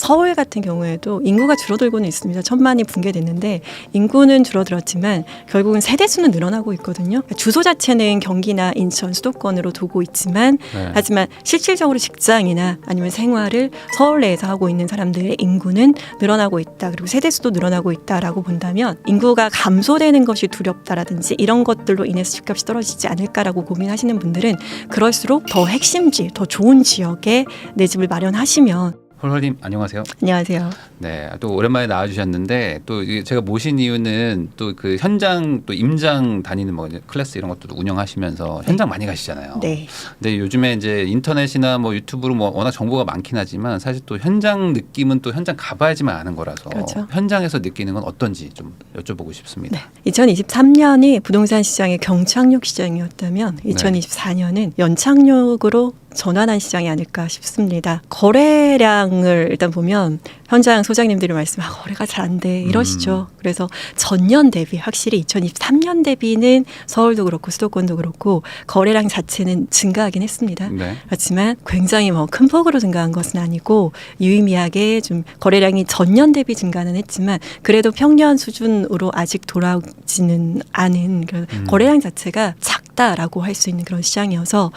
서울 같은 경우에도 인구가 줄어들고는 있습니다. 1,000만이 붕괴됐는데 인구는 줄어들었지만 결국은 세대수는 늘어나고 있거든요. 주소 자체는 경기나 인천, 수도권으로 두고 있지만 하지만 실질적으로 직장이나 아니면 생활을 서울 내에서 하고 있는 사람들의 인구는 늘어나고 있다. 그리고 세대수도 늘어나고 있다라고 본다면 인구가 감소되는 것이 두렵다라든지 이런 것들로 인해서 집값이 떨어지지 않을까라고 고민하시는 분들은 그럴수록 더 핵심지, 더 좋은 지역에 내 집을 마련하시면. 홀홀님 안녕하세요. 안녕하세요. 네, 또 오랜만에 나와주셨는데 또 제가 모신 이유는 또 그 현장 또 임장 다니는 뭐 클래스 이런 것도 운영하시면서 현장 많이 가시잖아요. 네. 근데 요즘에 이제 인터넷이나 뭐 유튜브로 뭐 워낙 정보가 많긴 하지만 사실 또 현장 느낌은 또 현장 가봐야지만 아는 거라서 그렇죠. 현장에서 느끼는 건 어떤지 좀 여쭤보고 싶습니다. 네. 2023년이 부동산 시장의 경착륙 시장이었다면 2024년은 연착륙으로 전환한 시장이 아닐까 싶습니다. 거래량을 일단 보면 현장 소장님들이 거래가 잘 안 돼 이러시죠. 그래서 전년 대비 확실히 2023년 대비는 서울도 그렇고 수도권도 그렇고 거래량 자체는 증가하긴 했습니다. 네. 그렇지만 굉장히 뭐 큰 폭으로 증가한 것은 아니고 유의미하게 좀 거래량이 전년 대비 증가는 했지만 그래도 평년 수준으로 아직 돌아오지는 않은 그런 거래량 자체가 작다라고 할 수 있는 그런 시장이어서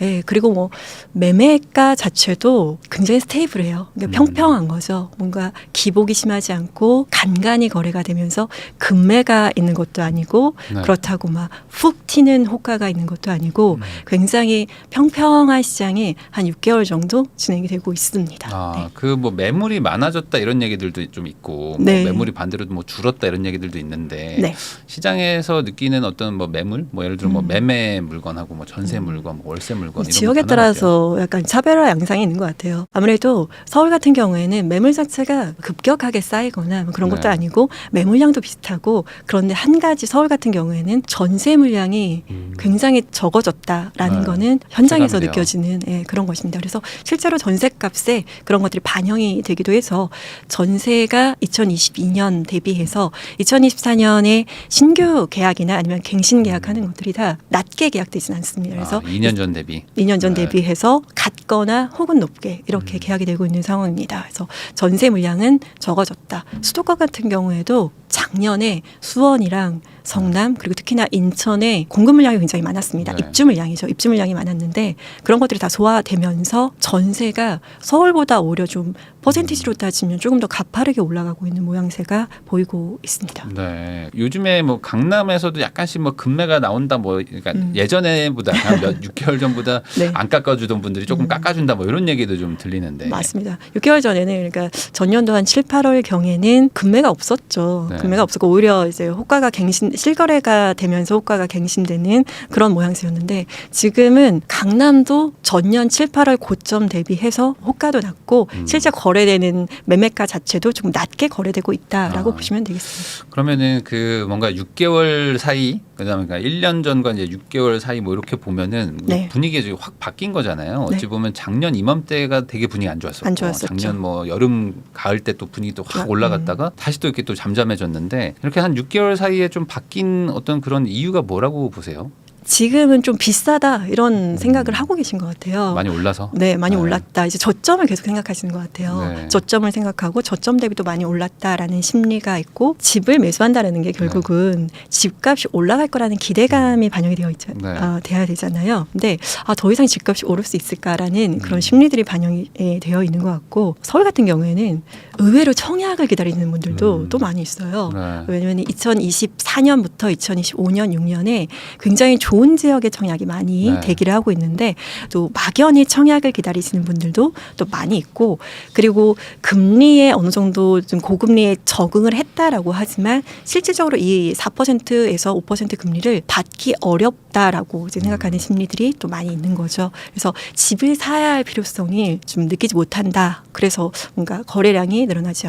예, 그리고 뭐 매매가 자체도 굉장히 스테이블해요. 그러니까 평평한 거죠. 뭔가 기복이 심하지 않고 간간히 거래가 되면서 급매가 있는 것도 아니고 그렇다고 막 훅 튀는 호가가 있는 것도 아니고 굉장히 평평한 시장이 한 6개월 정도 진행이 되고 있습니다. 아, 그 뭐 매물이 많아졌다 이런 얘기들도 좀 있고 뭐 매물이 반대로 뭐 줄었다 이런 얘기들도 있는데 시장에서 느끼는 어떤 뭐 매물, 뭐 예를 들어 뭐 매매 물건하고 뭐 전세 물건, 뭐 월세 물건 이런 지역에 따라서 약간 차별화 양상이 있는 것 같아요. 아무래도 서울 같은 경우에는 매물 자체가 급격하게 쌓이거나 뭐 그런 것도 아니고 매물량도 비슷하고 그런데 한 가지 서울 같은 경우에는 전세 물량이 굉장히 적어졌다라는 거는 현장에서 느껴지는 그런 것입니다. 그래서 실제로 전세값에 그런 것들이 반영이 되기도 해서 전세가 2022년 대비해서 2024년에 신규 계약이나 아니면 갱신 계약하는 것들이 다 낮게 계약되지는 않습니다. 그래서 2년 전 대비 2년 전 대비해서 같거나 혹은 높게 이렇게 계약이 되고 있는 상황입니다. 그래서 전세 물량은 적어졌다. 수도권 같은 경우에도 작년에 수원이랑 성남 그리고 특히나 인천에 공급 물량이 굉장히 많았습니다. 입주 물량이죠. 입주 물량이 많았는데 그런 것들이 다 소화되면서 전세가 서울보다 오히려 좀 퍼센티지로 따지면 조금 더 가파르게 올라가고 있는 모양새가 보이고 있습니다. 네, 요즘에 뭐 강남에서도 약간씩 뭐 급매가 나온다 뭐 그러니까 예전에보다 한 6개월 전보다 안 깎아주던 분들이 조금 깎아준다 뭐 이런 얘기도 좀 들리는데 맞습니다. 6개월 전에는 그러니까 전년도 한 7, 8월 경에는 급매가 없었죠. 급매가 없었고 오히려 이제 호가가 실거래가 되면서 호가가 갱신되는 그런 모양새였는데 지금은 강남도 전년 7, 8월 고점 대비해서 호가도 낮고 실제 거래되는 매매가 자체도 조금 낮게 거래되고 있다라고 보시면 되겠습니다. 그러면은 그 뭔가 6개월 사이 그다음에 그러니까 1년 전과 이제 6개월 사이 뭐 이렇게 보면은 분위기가 확 바뀐 거잖아요. 어찌 보면 작년 이맘때가 되게 분위기 안 좋았었고 작년 뭐 여름 가을 때 또 분위기도 확 올라갔다가 다시 또 이렇게 또 잠잠해졌는데 이렇게 한 6개월 사이에 좀 바뀐 어떤 그런 이유가 뭐라고 보세요? 지금은 좀 비싸다 이런 생각을 하고 계신 것 같아요. 많이 올라서? 네, 많이 올랐다. 이제 저점을 계속 생각하시는 것 같아요. 저점을 생각하고 저점 대비도 많이 올랐다라는 심리가 있고 집을 매수한다는 게 결국은 집값이 올라갈 거라는 기대감이 반영이 돼야 되잖아요. 근데 더 이상 집값이 오를 수 있을까라는 그런 심리들이 반영이 되어 있는 것 같고 서울 같은 경우에는 의외로 청약을 기다리는 분들도 또 많이 있어요. 왜냐하면 2024년부터 2025년, 6년에 굉장히 좋은 지역의 청약이 많이 대기를 하고 있는데 또 막연히 청약을 기다리시는 분들도 또 많이 있고 그리고 금리에 어느 정도 좀 고금리에 적응을 했다라고 하지만 실질적으로 이 4%에서 5% 금리를 받기 어렵다라고 이제 생각하는 심리들이 또 많이 있는 거죠. 그래서 집을 사야 할 필요성이 좀 느끼지 못한다. 그래서 뭔가 거래량이 늘어나지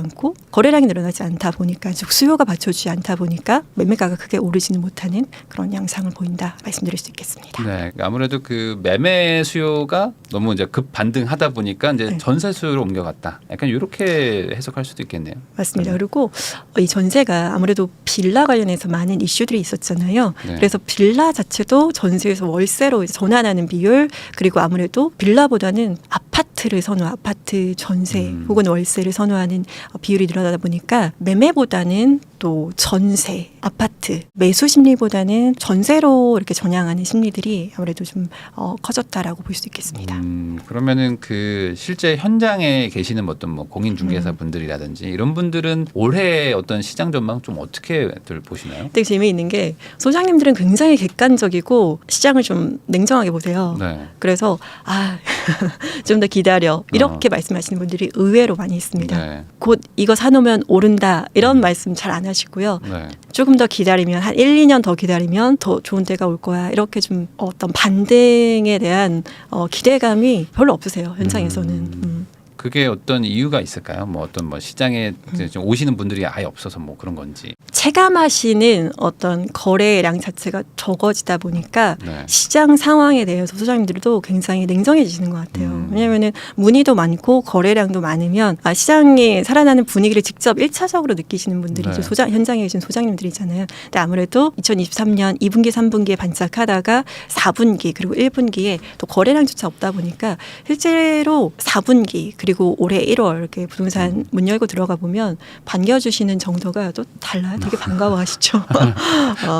않다 보니까 즉 수요가 받쳐주지 않다 보니까 매매가가 크게 오르지는 못하는 그런 양상을 보인다 말씀드릴 수 있겠습니다. 네, 아무래도 그 매매 수요가 너무 이제 급 반등하다 보니까 이제 전세 수요로 옮겨갔다. 약간 이렇게 해석할 수도 있겠네요. 맞습니다. 그리고 이 전세가 아무래도 빌라 관련해서 많은 이슈들이 있었잖아요. 그래서 빌라 자체도 전세에서 월세로 이제 전환하는 비율 그리고 아무래도 빌라보다는 아파트 아파트를 아파트 전세 혹은 월세를 선호하는 비율이 늘어나다 보니까 매매보다는 또 전세, 아파트, 매수 심리보다는 전세로 이렇게 전향하는 심리들이 아무래도 좀 커졌다라고 볼 수 있겠습니다. 그러면은 그 실제 현장에 계시는 어떤 뭐 공인중개사 분들이라든지 이런 분들은 올해 어떤 시장 전망 좀 어떻게들 보시나요? 되게 재미있는 게 소장님들은 굉장히 객관적이고 시장을 좀 냉정하게 보세요. 네. 그래서 좀 더 기다려 이렇게 말씀하시는 분들이 의외로 많이 있습니다. 네. 곧 이거 사놓으면 오른다 이런 말씀 잘 안 하시고요. 네. 조금 더 기다리면 한 1, 2년 더 기다리면 더 좋은 때가 올 거야. 이렇게 좀 어떤 반등에 대한 기대감이 별로 없으세요. 현장에서는. 그게 어떤 이유가 있을까요? 뭐 어떤 뭐 시장에 좀 오시는 분들이 아예 없어서 뭐 그런 건지. 체감하시는 어떤 거래량 자체가 적어지다 보니까 네. 시장 상황에 대해서 소장님들도 굉장히 냉정해지시는 것 같아요. 왜냐하면 문의도 많고 거래량도 많으면 시장이 살아나는 분위기를 직접 1차적으로 느끼시는 분들이 네. 현장에 계신 소장님들이잖아요. 근데 아무래도 2023년 2분기, 3분기에 반짝하다가 4분기 그리고 1분기에 또 거래량조차 없다 보니까 실제로 4분기 그리고 올해 1월 이렇게 부동산 문 열고 들어가 보면 반겨주시는 정서가 또 달라요. 되게 반가워하시죠.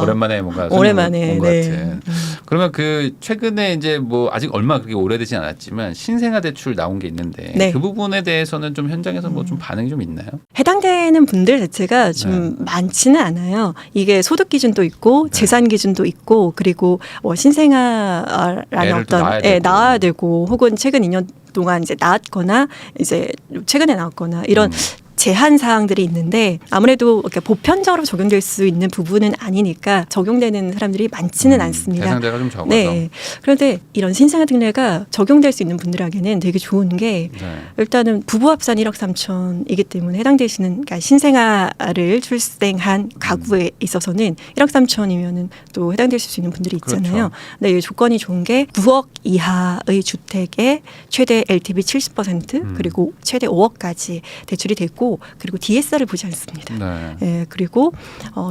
오랜만에 뭔가 오랜만에 온 것 네. 같은. 그러면 그 최근에 이제 뭐 아직 얼마 그렇게 오래되진 않았지만 신생아 대출 나온 게 있는데 네. 그 부분에 대해서는 좀 현장에서 뭐 좀 반응이 좀 있나요? 해당되는 분들 자체가 좀 많지는 않아요. 이게 소득 기준도 있고 재산 기준도 있고 그리고 신생아라는 어떤 낳아야 되고 혹은 최근 2년 동안 이제 낳았거나 이제 최근에 나왔거나 이런 제한 사항들이 있는데 아무래도 이렇게 보편적으로 적용될 수 있는 부분은 아니니까 적용되는 사람들이 많지는 않습니다. 대상자가 좀 적어서. 네. 그런데 이런 신생아 특례가 적용될 수 있는 분들에게는 되게 좋은 게 일단은 부부 합산 1억 3천이기 때문에 해당되시는 그러니까 신생아를 출생한 가구에 있어서는 1억 3천이면은 또 해당되실 수 있는 분들이 있잖아요. 그렇죠. 근데 이 조건이 좋은 게 9억 이하의 주택에 최대 LTV 70% 그리고 최대 5억까지 대출이 됐고 그리고 DSR을 보지 않습니다. 네. 예, 그리고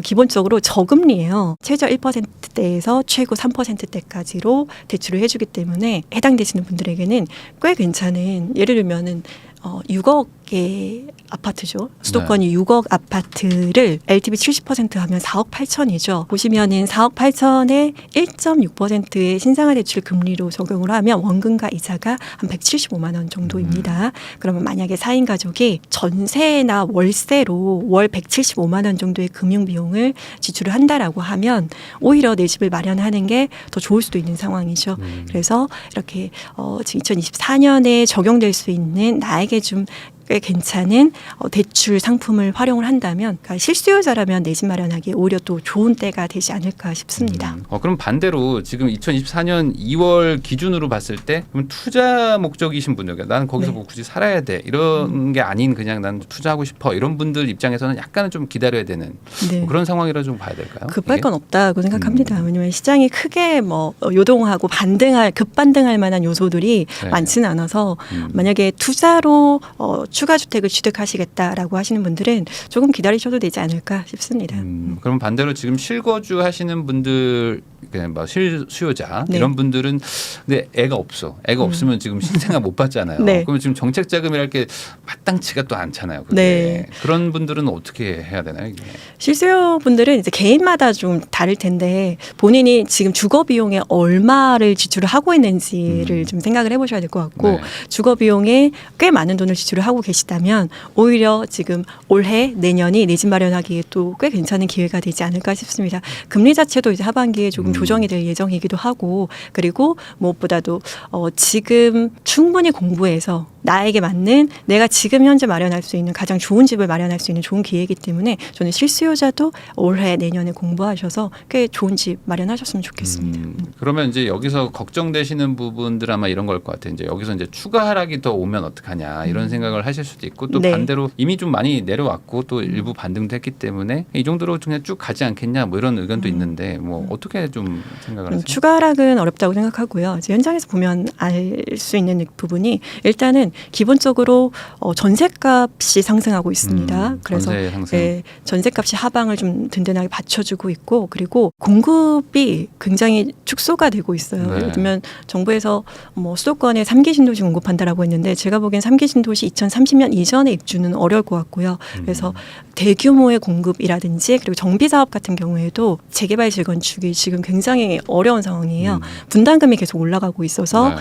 기본적으로 저금리예요. 최저 1%대에서 최고 3%대까지로 대출을 해주기 때문에 해당되시는 분들에게는 꽤 괜찮은 예를 들면은 6억의 아파트죠. 수도권이 6억 아파트를 LTV 70% 하면 4억 8천이죠. 보시면은 4억 8천에 1.6%의 신상아 대출 금리로 적용을 하면 원금과 이자가 한 175만 원 정도입니다. 그러면 만약에 4인 가족이 전세나 월세로 월 175만 원 정도의 금융 비용을 지출을 한다라고 하면 오히려 내 집을 마련하는 게 더 좋을 수도 있는 상황이죠. 그래서 이렇게 지금 2024년에 적용될 수 있는 나에게 좀 꽤 괜찮은 대출 상품을 활용을 한다면 그러니까 실수요자라면 내 집 마련하기에 오히려 또 좋은 때가 되지 않을까 싶습니다. 그럼 반대로 지금 2024년 2월 기준으로 봤을 때 그럼 투자 목적이신 분들 나는 거기서 뭐 굳이 살아야 돼 이런 게 아닌 그냥 난 투자하고 싶어 이런 분들 입장에서는 약간은 좀 기다려야 되는 뭐 그런 상황이라 좀 봐야 될까요? 급할 건 없다고 생각합니다. 왜냐하면 시장이 크게 뭐 요동하고 급반등할 만한 요소들이 많지는 않아서 만약에 투자로 추가 주택을 취득하시겠다라고 하시는 분들은 조금 기다리셔도 되지 않을까 싶습니다. 그럼 반대로 지금 실거주 하시는 분들 그냥 뭐 실수요자 이런 분들은 근데 애가 없어. 애가 없으면 지금 신생아 못 받잖아요. 그러면 지금 정책 자금이랄 게 마땅치가 또 않잖아요. 그런 분들은 어떻게 해야 되나요? 이게? 실수요 분들은 이제 개인마다 좀 다를 텐데 본인이 지금 주거 비용에 얼마를 지출을 하고 있는지를 좀 생각을 해보셔야 될 것 같고 주거 비용에 꽤 많은 돈을 지출을 하고 계시다면 오히려 지금 올해 내년이 내 집 마련하기에 또 꽤 괜찮은 기회가 되지 않을까 싶습니다. 금리 자체도 이제 하반기에 조금 조정이 될 예정이기도 하고 그리고 무엇보다도 지금 충분히 공부해서 나에게 맞는 내가 지금 현재 마련할 수 있는 가장 좋은 집을 마련할 수 있는 좋은 기회이기 때문에 저는 실수요자도 올해 내년에 공부하셔서 꽤 좋은 집 마련하셨으면 좋겠습니다. 그러면 이제 여기서 걱정되시는 부분들 아마 이런 걸 것 같아요. 이제 여기서 이제 추가 하락이 더 오면 어떡하냐 이런 생각을 하실 수도 있고 또 반대로 이미 좀 많이 내려왔고 또 일부 반등도 했기 때문에 이 정도로 그냥 쭉 가지 않겠냐 뭐 이런 의견도 있는데 뭐 어떻게 좀 생각을 하세요? 추가 하락은 어렵다고 생각하고요. 이제 현장에서 보면 알 수 있는 부분이 일단은 기본적으로 전셋값이 상승하고 있습니다. 그래서 전세 상승. 전셋값이 하방을 좀 든든하게 받쳐주고 있고 그리고 공급이 굉장히 축소가 되고 있어요. 네. 예를 들면 정부에서 뭐 수도권에 3기 신도시 공급한다라고 했는데 제가 보기엔 3기 신도시 2030년 이전에 입주는 어려울 것 같고요. 그래서 대규모의 공급이라든지 그리고 정비 사업 같은 경우에도 재개발 재건축이 지금 굉장히 어려운 상황이에요. 분담금이 계속 올라가고 있어서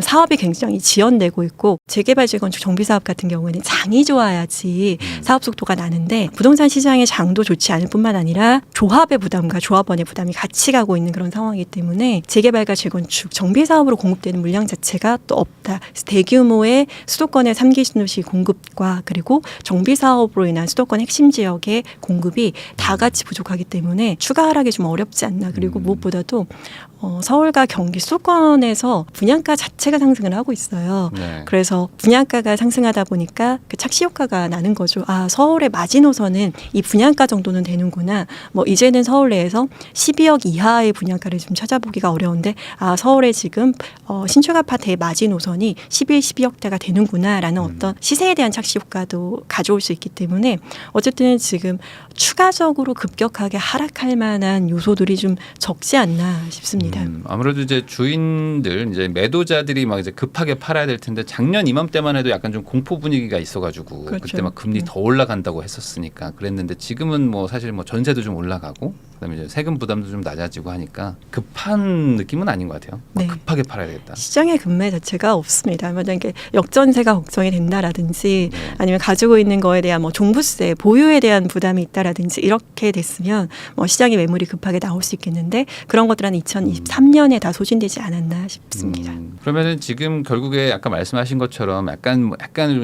사업이 굉장히 지연되고 있고 재개발 재건축 정비 사업 같은 경우에는 장이 좋아야지 사업 속도가 나는데 부동산 시장의 장도 좋지 않을 뿐만 아니라 조합의 부담과 조합원의 부담이 같이 가고 있는 그런 상황이기 때문에 재개발과 재건축 정비 사업으로 공급되는 물량 자체가 또 없다. 그래서 대규모의 수도권의 3기 신도시 공급과 그리고 정비 사업으로 인한 수도권 핵심 지역의 공급이 다 같이 부족하기 때문에 추가 하락이 좀 어렵지 않나. 그리고 무엇보다도 서울과 경기 수도권에서 분양가 자체가 상승을 하고 있어요. 네. 그래서 분양가가 상승하다 보니까 그 착시 효과가 나는 거죠. 아, 서울의 마지노선은 이 분양가 정도는 되는구나. 뭐 이제는 서울 내에서 12억 이하의 분양가를 좀 찾아보기가 어려운데 아, 서울에 지금 신축 아파트의 마지노선이 11, 12억대가 되는구나라는 어떤 시세에 대한 착시 효과도 가져올 수 있기 때문에 어쨌든 지금 추가적으로 급격하게 하락할 만한 요소들이 좀 적지 않나 싶습니다. 아무래도 이제 주인들, 이제 매도자들이 막 이제 급하게 팔아야 될 텐데 작년 이맘때만 해도 약간 좀 공포 분위기가 있어가지고 그렇죠. 그때 막 금리 더 올라간다고 했었으니까 그랬는데 지금은 뭐 사실 뭐 전세도 좀 올라가고 그다음에 이제 세금 부담도 좀 낮아지고 하니까 급한 느낌은 아닌 것 같아요. 막 네. 급하게 팔아야 되겠다. 시장의 급매 자체가 없습니다. 만약에 역전세가 걱정이 된다라든지 아니면 가지고 있는 거에 대한 뭐 종부세, 보유에 대한 부담이 있다라든지 이렇게 됐으면 뭐 시장의 매물이 급하게 나올 수 있겠는데 그런 것들은 2023년에 다 소진되지 않았나 싶습니다. 그러면은 지금 결국에 아까 말씀하신 것처럼 약간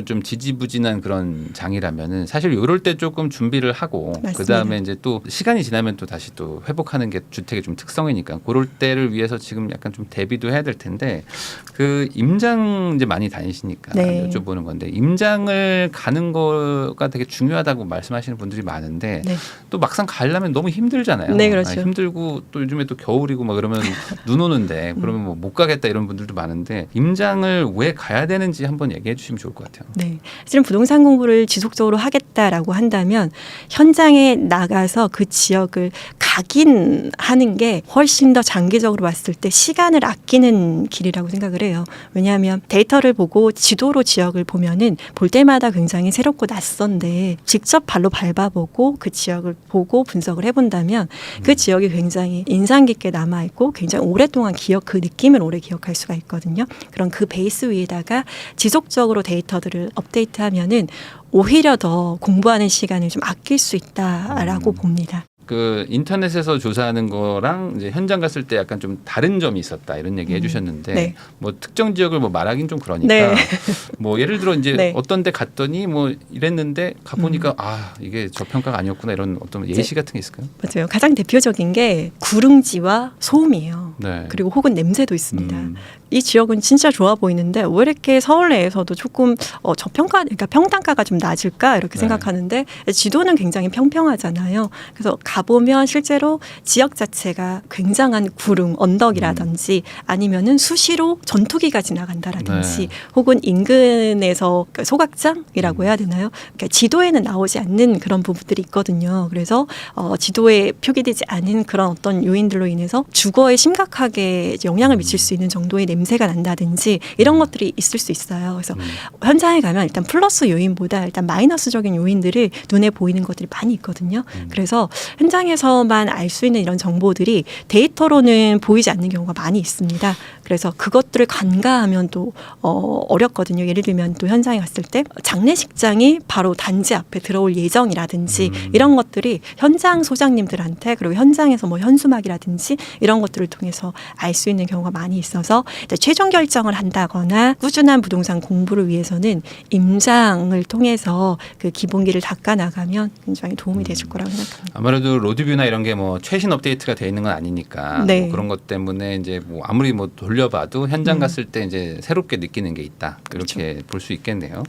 좀 지지부진한 그런 장이라면은 사실 이럴 때 조금 준비를 하고 그 다음에 이제 또 시간이 지나면 또 다시 또 회복하는 게 주택의 좀 특성이니까 그럴 때를 위해서 지금 약간 좀 대비도 해야 될 텐데 그 임장 이제 많이 다니시니까 네. 여쭤보는 건데 임장을 가는 거가 되게 중요하다고 말씀하시는 분들이 많은데 네. 또 막상 가려면 너무 힘들잖아요. 네, 그렇죠. 힘들고 또 요즘에 또 겨울이고 막 그러면 눈 오는데 그러면 뭐 못 가겠다 이런 분들도 많은데 임장을 왜 가야 되는지 한번 얘기해 주시면 좋을 것 같아요. 네, 실은 부동산 공부를 지속적으로 하겠다라고 한다면 현장에 나가서 그 지역을 각인하는 게 훨씬 더 장기적으로 봤을 때 시간을 아끼는 길이라고 생각을 해요. 왜냐하면 데이터를 보고 지도로 지역을 보면은 볼 때마다 굉장히 새롭고 낯선데 직접 발로 밟아보고 그 지역을 보고 분석을 해본다면 그 지역이 굉장히 인상 깊게 남아있고 굉장히 오랫동안 그 느낌을 오래 기억할 수가 있거든요. 그런 그 베이스 위에다가 지속적으로 데이터들을 업데이트하면은 오히려 더 공부하는 시간을 좀 아낄 수 있다라고 봅니다. 그 인터넷에서 조사하는 거랑 이제 현장 갔을 때 약간 좀 다른 점이 있었다 이런 얘기 해주셨는데 네. 뭐 특정 지역을 뭐 말하긴 좀 그러니까 네. 뭐 예를 들어 이제 네. 어떤 데 갔더니 뭐 이랬는데 가보니까 아 이게 저평가가 아니었구나 이런 어떤 예시 같은 게 있을까요? 맞아요. 가장 대표적인 게 구릉지와 소음이에요. 네. 그리고 혹은 냄새도 있습니다. 이 지역은 진짜 좋아 보이는데 왜 이렇게 서울 내에서도 조금 그러니까 평당가가 좀 낮을까 이렇게 네. 생각하는데 지도는 굉장히 평평하잖아요. 그래서 가보면 실제로 지역 자체가 굉장한 구릉, 언덕이라든지 아니면은 수시로 전투기가 지나간다라든지 네. 혹은 인근에서 소각장이라고 해야 되나요? 그러니까 지도에는 나오지 않는 그런 부분들이 있거든요. 그래서 지도에 표기되지 않은 그런 어떤 요인들로 인해서 주거에 심각하게 영향을 미칠 수 있는 정도의 냄새가 난다든지 이런 것들이 있을 수 있어요. 그래서 현장에 가면 일단 플러스 요인보다 일단 마이너스적인 요인들을 눈에 보이는 것들이 많이 있거든요. 그래서 현장에서만 알 수 있는 이런 정보들이 데이터로는 보이지 않는 경우가 많이 있습니다. 그래서 그것들을 간과하면 또 어렵거든요. 예를 들면 또 현장에 갔을 때 장례식장이 바로 단지 앞에 들어올 예정이라든지 이런 것들이 현장 소장님들한테 그리고 현장에서 뭐 현수막이라든지 이런 것들을 통해서 알 수 있는 경우가 많이 있어서 최종 결정을 한다거나 꾸준한 부동산 공부를 위해서는 임장을 통해서 그 기본기를 닦아 나가면 굉장히 도움이 되실 거라고 생각합니다. 아무래도 로드뷰나 이런 게 뭐 최신 업데이트가 돼 있는 건 아니니까 네. 뭐 그런 것 때문에 이제 뭐 아무리 뭐 돌려봐도 현장 갔을 때 이제 새롭게 느끼는 게 있다 이렇게 볼 수 있겠네요.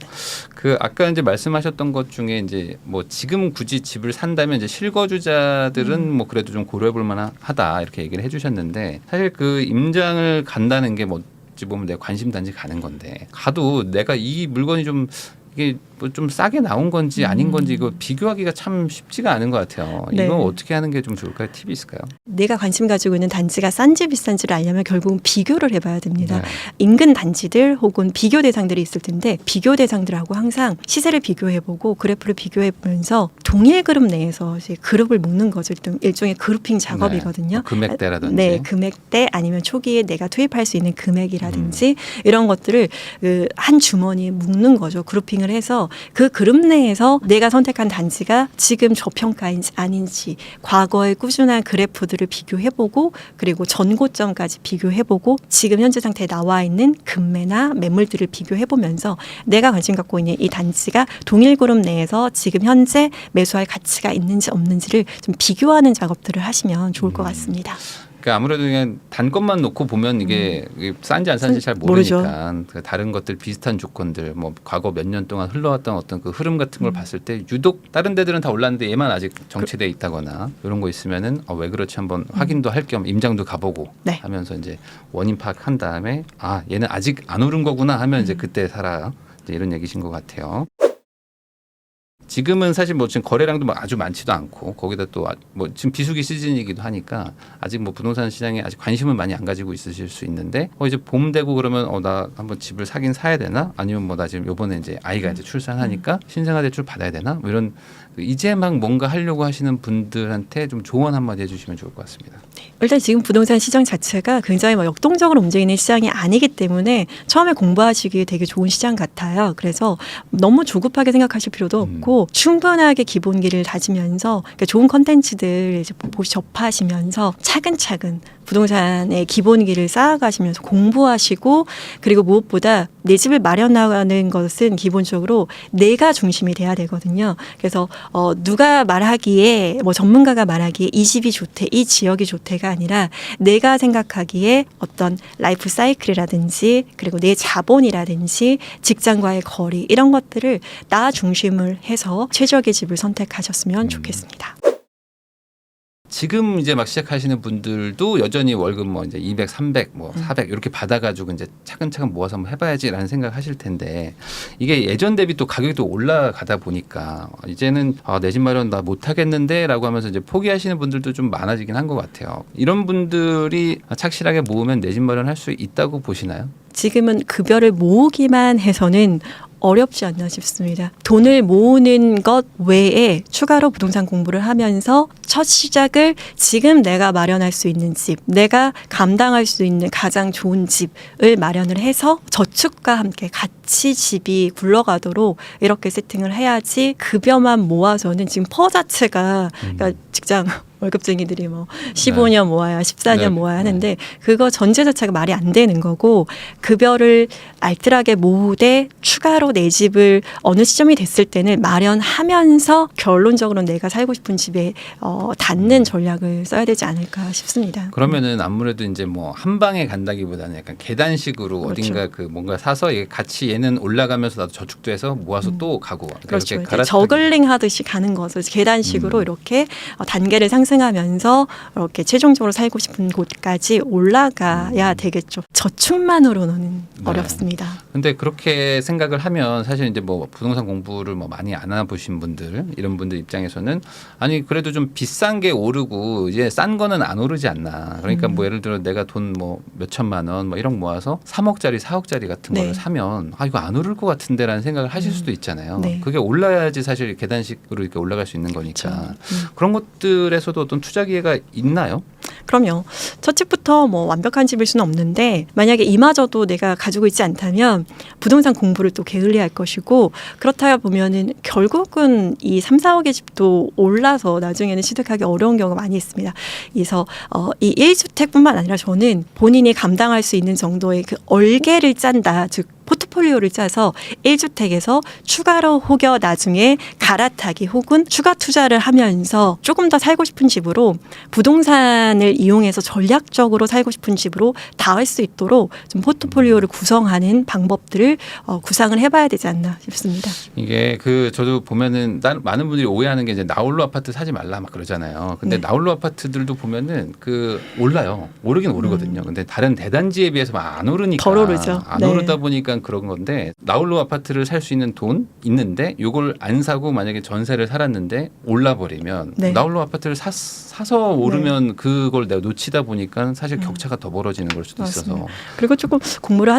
그 아까 이제 말씀하셨던 것 중에 이제 뭐 지금 굳이 집을 산다면 이제 실거주자들은 뭐 그래도 좀 고려해볼 만하다 이렇게 얘기를 해주셨는데 사실 그 임장을 간다는 게 뭐 어찌 보면 내 관심 단지 가는 건데 가도 내가 이 물건이 좀 이게 뭐 좀 싸게 나온 건지 아닌 건지 이거 비교하기가 참 쉽지가 않은 것 같아요. 네. 이거 어떻게 하는 게 좀 좋을까요? 팁이 있을까요? 내가 관심 가지고 있는 단지가 싼지 비싼지를 알려면 결국은 비교를 해봐야 됩니다. 네. 인근 단지들 혹은 비교 대상들이 있을 텐데 비교 대상들하고 항상 시세를 비교해보고 그래프를 비교해보면서 동일 그룹 내에서 이제 그룹을 묶는 거죠. 일종의 그룹핑 작업이거든요. 네. 금액대라든지. 네, 금액대 아니면 초기에 내가 투입할 수 있는 금액이라든지 이런 것들을 한 주머니에 묶는 거죠. 그룹핑을 해서 그 그룹 내에서 내가 선택한 단지가 지금 저평가인지 아닌지 과거의 꾸준한 그래프들을 비교해보고 그리고 전고점까지 비교해보고 지금 현재 상태에 나와 있는 금매나 매물들을 비교해보면서 내가 관심 갖고 있는 이 단지가 동일 그룹 내에서 지금 현재 매수할 가치가 있는지 없는지를 좀 비교하는 작업들을 하시면 좋을 것 같습니다. 그러니까 아무래도 그냥 단것만 놓고 보면 이게 싼지 안 싼지 잘 모르니까 그 다른 것들 비슷한 조건들 뭐 과거 몇 년 동안 흘러왔던 어떤 그 흐름 같은 걸 봤을 때 유독 다른 데들은 다 올랐는데 얘만 아직 정체돼 있다거나 이런 거 있으면은 왜 그렇지 한번 확인도 할 겸 임장도 가보고 네. 하면서 이제 원인 파악한 다음에 얘는 아직 안 오른 거구나 하면 이제 그때 사라 이제 이런 얘기신 것 같아요. 지금은 사실 뭐 지금 거래량도 아주 많지도 않고 거기다 또 뭐 지금 비수기 시즌이기도 하니까 아직 뭐 부동산 시장에 아직 관심을 많이 안 가지고 있으실 수 있는데 이제 봄 되고 그러면 나 한번 집을 사긴 사야 되나 아니면 뭐 나 지금 요번에 이제 아이가 이제 출산하니까 신생아 대출 받아야 되나 뭐 이런 이제 막 뭔가 하려고 하시는 분들한테 좀 조언 한마디 해주시면 좋을 것 같습니다. 일단 지금 부동산 시장 자체가 굉장히 역동적으로 움직이는 시장이 아니기 때문에 처음에 공부하시기에 되게 좋은 시장 같아요. 그래서 너무 조급하게 생각하실 필요도 없고 충분하게 기본기를 다지면서 그러니까 좋은 컨텐츠들 이제 접하시면서 차근차근 부동산의 기본기를 쌓아가시면서 공부하시고 그리고 무엇보다 내 집을 마련하는 것은 기본적으로 내가 중심이 돼야 되거든요. 그래서 누가 말하기에 뭐 전문가가 말하기에 이 집이 좋대, 이 지역이 좋대가 아니라 내가 생각하기에 어떤 라이프 사이클이라든지 그리고 내 자본이라든지 직장과의 거리 이런 것들을 나 중심을 해서 최적의 집을 선택하셨으면 좋겠습니다. 지금 이제 막 시작하시는 분들도 여전히 월급 뭐 이제 200, 300, 뭐 400 이렇게 받아가지고 이제 차근차근 모아서 한번 해봐야지라는 생각 하실 텐데 이게 예전 대비 또 가격이 또 올라가다 보니까 이제는 내 집 마련 나 못하겠는데라고 하면서 이제 포기하시는 분들도 좀 많아지긴 한 것 같아요. 이런 분들이 착실하게 모으면 내 집 마련할 수 있다고 보시나요? 지금은 급여를 모으기만 해서는 어렵지 않나 싶습니다. 돈을 모으는 것 외에 추가로 부동산 공부를 하면서 첫 시작을 지금 내가 마련할 수 있는 집, 내가 감당할 수 있는 가장 좋은 집을 마련을 해서 저축과 함께 같이 집이 굴러가도록 이렇게 세팅을 해야지 급여만 모아서는 지금 퍼 자체가 그러니까 직장 월급쟁이들이 뭐 15년 모아야 14년 모아야 하는데 그거 전제 자체가 말이 안 되는 거고 급여를 알뜰하게 모으되 추가로 내 집을 어느 시점이 됐을 때는 마련하면서 결론적으로 내가 살고 싶은 집에 닿는 전략을 써야 되지 않을까 싶습니다. 그러면은 아무래도 이제 뭐 한 방에 간다기보다는 약간 계단식으로 그렇죠. 어딘가 그 뭔가 사서 같이 얘는 올라가면서 나도 저축도 해서 모아서 또 가고 그렇죠. 저글링 하듯이 가는 거죠. 계단식으로 이렇게 단계를 상승하면서 이렇게 최종적으로 살고 싶은 곳까지 올라가야 되겠죠. 저축만으로는 어렵습니다. 근데 그렇게 생각을 하면 사실 이제 뭐 부동산 공부를 뭐 많이 안 해보신 분들 이런 분들 입장에서는 아니 그래도 좀 비싼 게 오르고 이제 싼 거는 안 오르지 않나. 그러니까 뭐 예를 들어 내가 돈 뭐 몇천만 원 뭐 1억 모아서 3억짜리 4억짜리 같은 거를 사면 이거 안 오를 것 같은데라는 생각을 하실 수도 있잖아요. 그게 올라야지 사실 계단식으로 이렇게 올라갈 수 있는 거니까. 그런 것들에서도 어떤 투자 기회가 있나요? 그럼요. 첫 집부터 뭐 완벽한 집일 수는 없는데 만약에 이마저도 내가 가지고 있지 않다면 부동산 공부를 또 게을리할 할 것이고 그렇다 보면은 결국은 이 3, 4억의 집도 올라서 나중에는 취득하기 어려운 경우가 많이 있습니다. 그래서 이 1주택뿐만 아니라 저는 본인이 감당할 수 있는 정도의 그 얼개를 짠다. 즉 포트폴리오를 짜서 1주택에서 추가로 혹여 나중에 갈아타기 혹은 추가 투자를 하면서 조금 더 살고 싶은 집으로 부동산을 이용해서 전략적으로 살고 싶은 집으로 닿을 수 있도록 좀 포트폴리오를 구성하는 방법들을 구상을 해봐야 되지 않나 싶습니다. 이게 저도 보면은 많은 분들이 오해하는 게 이제 나홀로 아파트 사지 말라 막 그러잖아요. 근데 네. 나홀로 아파트들도 보면은 올라요. 오르긴 오르거든요. 근데 다른 대단지에 비해서 막 안 오르니까 덜 오르죠. 안 네. 오르다 보니까 그런 건데 나홀로 아파트를 살 수 있는 돈 있는데 요걸 안 사고 만약에 전세를 살았는데 올라 버리면 네. 나홀로 아파트를 사서 오르면 그걸 내가 놓치다 보니까 사실 격차가 더 벌어지는 걸 수도 맞습니다. 있어서 그리고 조금 공부를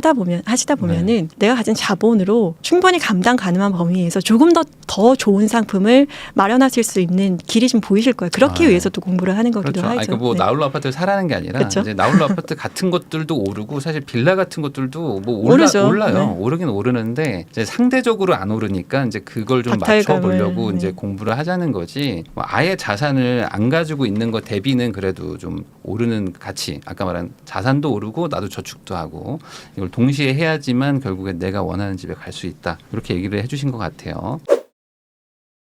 하시다 보면은 내가 가진 자본으로 충분히 감당 가능한 범위에서 조금 더 좋은 상품을 마련하실 수 있는 길이 좀 보이실 거예요. 그렇기 위해서 또 공부를 하는 거기도 그렇죠. 하죠. 뭐 나홀로 아파트를 사라는 게 아니라 그렇죠? 이제 나홀로 아파트 같은 것들도 오르고 사실 빌라 같은 것들도 뭐 오르죠. 올라요. 네. 오르긴 오르는데 이제 상대적으로 안 오르니까 이제 그걸 좀 박탈감을, 맞춰보려고 네. 이제 공부를 하자는 거지. 뭐 아예 자산을 안 가지고 있는 것 대비는 그래도 좀 오르는 가치. 아까 말한 자산도 오르고 나도 저축도 하고 이걸 동시에 해야지만 결국에 내가 원하는 집에 갈 수 있다. 이렇게 얘기를 해주신 것 같아요.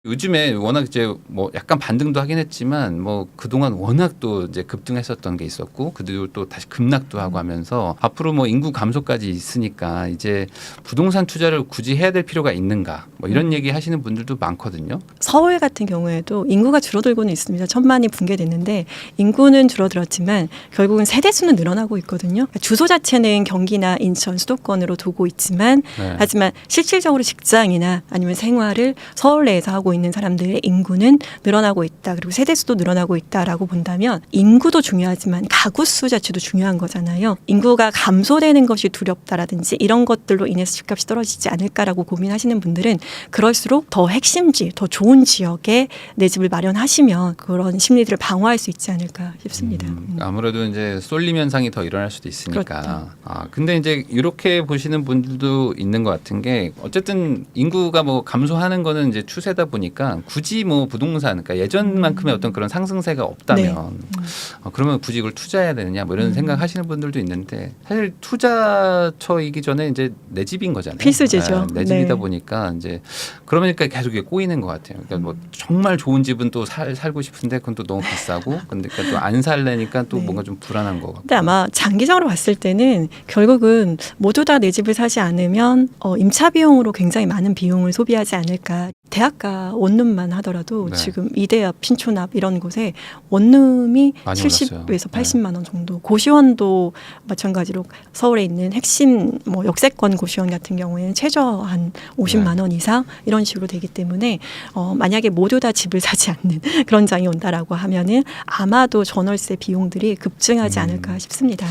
요즘에 워낙 이제 뭐 약간 반등도 하긴 했지만 뭐 그동안 워낙 또 이제 급등했었던 게 있었고 그리고 또 다시 급락도 하고 하면서 앞으로 뭐 인구 감소까지 있으니까 이제 부동산 투자를 굳이 해야 될 필요가 있는가 뭐 이런 얘기 하시는 분들도 많거든요. 서울 같은 경우에도 인구가 줄어들고는 있습니다. 1,000만이 붕괴됐는데 인구는 줄어들었지만 결국은 세대 수는 늘어나고 있거든요. 주소 자체는 경기나 인천 수도권으로 두고 있지만 네. 하지만 실질적으로 직장이나 아니면 생활을 서울 내에서 하고 있는 사람들의 인구는 늘어나고 있다. 그리고 세대 수도 늘어나고 있다라고 본다면 인구도 중요하지만 가구 수 자체도 중요한 거잖아요. 인구가 감소되는 것이 두렵다라든지 이런 것들로 인해서 집값이 떨어지지 않을까라고 고민하시는 분들은 그럴수록 더 핵심지, 더 좋은 지역에 내 집을 마련하시면 그런 심리들을 방어할 수 있지 않을까 싶습니다. 아무래도 이제 쏠림 현상이 더 일어날 수도 있으니까. 그렇죠. 근데 이제 이렇게 보시는 분들도 있는 것 같은 게 어쨌든 인구가 뭐 감소하는 거는 이제 추세다 보니까 굳이 뭐 부동산, 그러니까 예전만큼의 어떤 그런 상승세가 없다면 그러면 굳이 이걸 투자해야 되느냐 뭐 이런 생각하시는 분들도 있는데 사실 투자처이기 전에 이제 내 집인 거잖아요. 필수제죠. 내 집이다 네. 보니까 이제 그러니까 계속 이게 꼬이는 것 같아요. 그러니까 뭐 정말 좋은 집은 또 살고 싶은데 그건 또 너무 비싸고 근데 또 안 살래니까 또 네. 뭔가 좀 불안한 거 같고. 근데 아마 장기적으로 봤을 때는 결국은 모두 다 내 집을 사지 않으면 임차 비용으로 굉장히 많은 비용을 소비하지 않을까. 대학가 원룸만 하더라도 네. 지금 이대압, 신촌앞 이런 곳에 원룸이 많이 70에서 올랐어요. 80만 원 정도. 고시원도 마찬가지로 서울에 있는 핵심 뭐 역세권 고시원 같은 경우에는 최저 한 50만 원 이상 이런 식으로 되기 때문에 만약에 모두 다 집을 사지 않는 그런 장이 온다라고 하면은 아마도 전월세 비용들이 급증하지 않을까 싶습니다.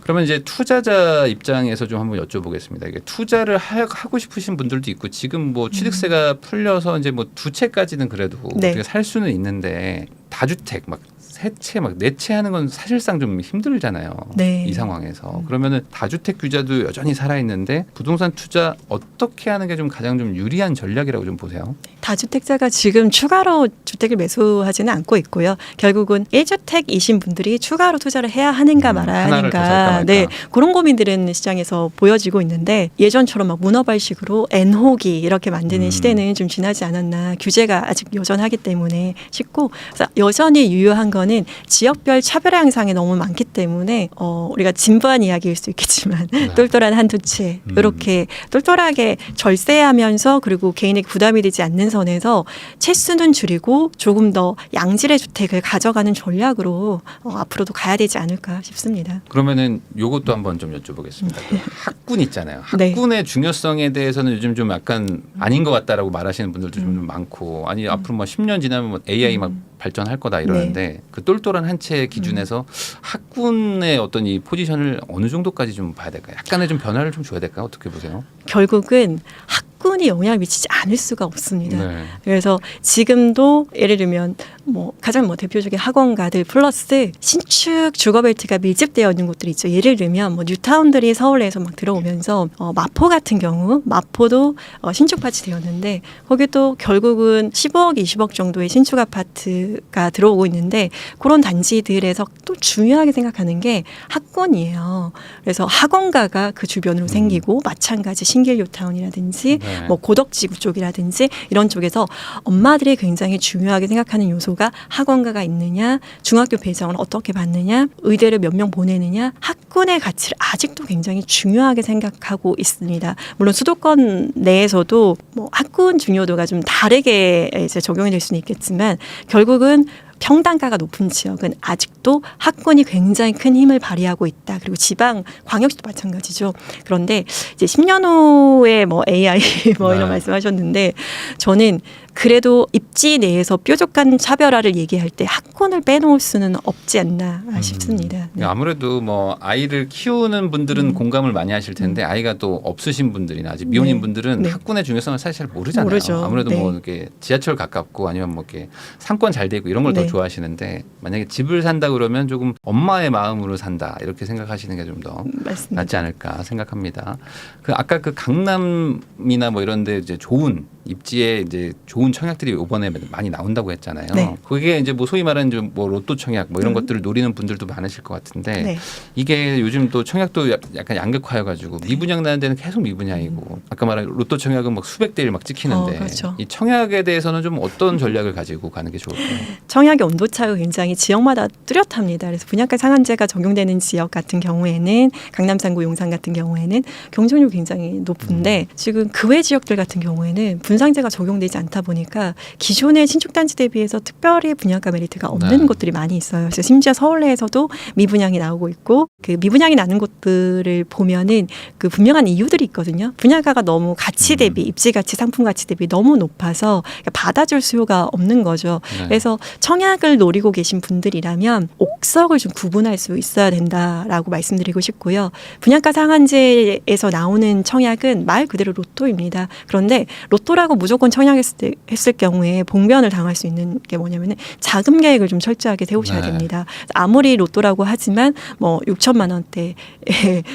그러면 이제 투자자 입장에서 좀 한번 여쭤보겠습니다. 이게 투자를 하고 싶으신 분들도 있고 지금 뭐 취득세가 풀려서 이제 뭐 두 채까지는 그래도 네. 어떻게 살 수는 있는데 다주택 막 세 채 막 네 채 하는 건 사실상 좀 힘들잖아요. 네. 이 상황에서 그러면은 다주택 규제도 여전히 살아 있는데 부동산 투자 어떻게 하는 게 좀 가장 좀 유리한 전략이라고 좀 보세요. 다주택자가 지금 추가로 주택을 매수하지는 않고 있고요. 결국은 1주택이신 분들이 추가로 투자를 해야 하는가 말아야 하나를 더 살까 하는가. 말까. 네, 그런 고민들은 시장에서 보여지고 있는데 예전처럼 막 문어발식으로 N호기 이렇게 만드는 시대는 좀 지나지 않았나. 규제가 아직 여전하기 때문에 싶고 그래서 여전히 유효한 거는 지역별 차별 양상이 너무 많기 때문에 우리가 진부한 이야기일 수 있겠지만 똘똘한 한두 채 이렇게 똘똘하게 절세하면서 그리고 개인에게 부담이 되지 않는 선에서 채수는 줄이고 조금 더 양질의 주택을 가져가는 전략으로 앞으로도 가야 되지 않을까 싶습니다. 그러면은 요것도 한번 좀 여쭤보겠습니다. 그 학군 있잖아요. 네. 학군의 중요성에 대해서는 요즘 좀 약간 아닌 것 같다라고 말하시는 분들도 좀 많고 아니 앞으로 뭐 10년 지나면 뭐 AI 막 발전할 거다 이러는데 그 똘똘한 한 채 기준에서 학군의 어떤 이 포지션을 어느 정도까지 좀 봐야 될까요? 약간의 좀 변화를 좀 줘야 될까요? 어떻게 보세요? 결국은 학군이 영향을 미치지 않을 수가 없습니다. 네. 그래서 지금도 예를 들면 뭐 가장 뭐 대표적인 학원가들 플러스 신축 주거벨트가 밀집되어 있는 곳들이 있죠. 예를 들면 뭐 뉴타운들이 서울에서 막 들어오면서 마포 같은 경우 마포도 신축 파츠 되었는데 거기도 결국은 15억, 20억 정도의 신축 아파트가 들어오고 있는데 그런 단지들에서 또 중요하게 생각하는 게 학군이에요. 그래서 학원가가 그 주변으로 생기고 마찬가지 신길 뉴타운이라든지 네. 뭐 고덕지구 쪽이라든지 이런 쪽에서 엄마들이 굉장히 중요하게 생각하는 요소가 학원가가 있느냐, 중학교 배정을 어떻게 받느냐, 의대를 몇 명 보내느냐, 학군의 가치를 아직도 굉장히 중요하게 생각하고 있습니다. 물론 수도권 내에서도 뭐 학군 중요도가 좀 다르게 이제 적용이 될 수는 있겠지만 결국은 평단가가 높은 지역은 아직도 학군이 굉장히 큰 힘을 발휘하고 있다. 그리고 지방 광역시도 마찬가지죠. 그런데 이제 10년 후에 뭐 AI 뭐 이런 말씀하셨는데 저는 그래도 입지 내에서 뾰족한 차별화를 얘기할 때 학군을 빼놓을 수는 없지 않나 싶습니다. 네. 아무래도 뭐 아이를 키우는 분들은 공감을 많이 하실 텐데 아이가 또 없으신 분들이나 아직 미혼인 네. 분들은 네. 학군의 중요성을 사실 잘 모르잖아요. 모르죠. 아무래도 네. 뭐 이렇게 지하철 가깝고 아니면 뭐 이렇게 상권 잘 되고 이런 걸 더 네. 좋아하시는데 만약에 집을 산다 그러면 조금 엄마의 마음으로 산다 이렇게 생각하시는 게 좀 더 낫지 않을까 생각합니다. 그 아까 그 강남이나 뭐 이런데 이제 좋은 입지에 이제 좋은 청약들이 이번에 많이 나온다고 했잖아요. 네. 그게 이제 뭐 소위 말하는 좀 뭐 로또 청약 뭐 이런 것들을 노리는 분들도 많으실 것 같은데 네. 이게 요즘 또 청약도 약간 양극화여가지고 미분양 나는 데는 계속 미분양이고 아까 말한 로또 청약은 막 수백 대를 막 찍히는데 그렇죠. 이 청약에 대해서는 좀 어떤 전략을 가지고 가는 게 좋을까요? 청약의 온도차가 굉장히 지역마다 뚜렷합니다. 그래서 분양가 상한제가 적용되는 지역 같은 경우에는 강남 3구 용산 같은 경우에는 경쟁률이 굉장히 높은데 지금 그 외 지역들 같은 경우에는 분상제가 적용되지 않다 보니까 기존의 신축 단지 대비해서 특별히 분양가 메리트가 없는 네. 곳들이 많이 있어요. 그래서 심지어 서울 내에서도 미분양이 나오고 있고 그 미분양이 나는 곳들을 보면은 그 분명한 이유들이 있거든요. 분양가가 너무 가치 대비 입지 가치 상품 가치 대비 너무 높아서 받아줄 수요가 없는 거죠. 네. 그래서 청약을 노리고 계신 분들이라면 옥석을 좀 구분할 수 있어야 된다라고 말씀드리고 싶고요. 분양가 상한제에서 나오는 청약은 말 그대로 로또입니다. 그런데 로또라고 무조건 청약했을 경우에 봉변을 당할 수 있는 게 뭐냐면은 자금 계획을 좀 철저하게 세우셔야 네. 됩니다. 아무리 로또라고 하지만 뭐 6천만 원대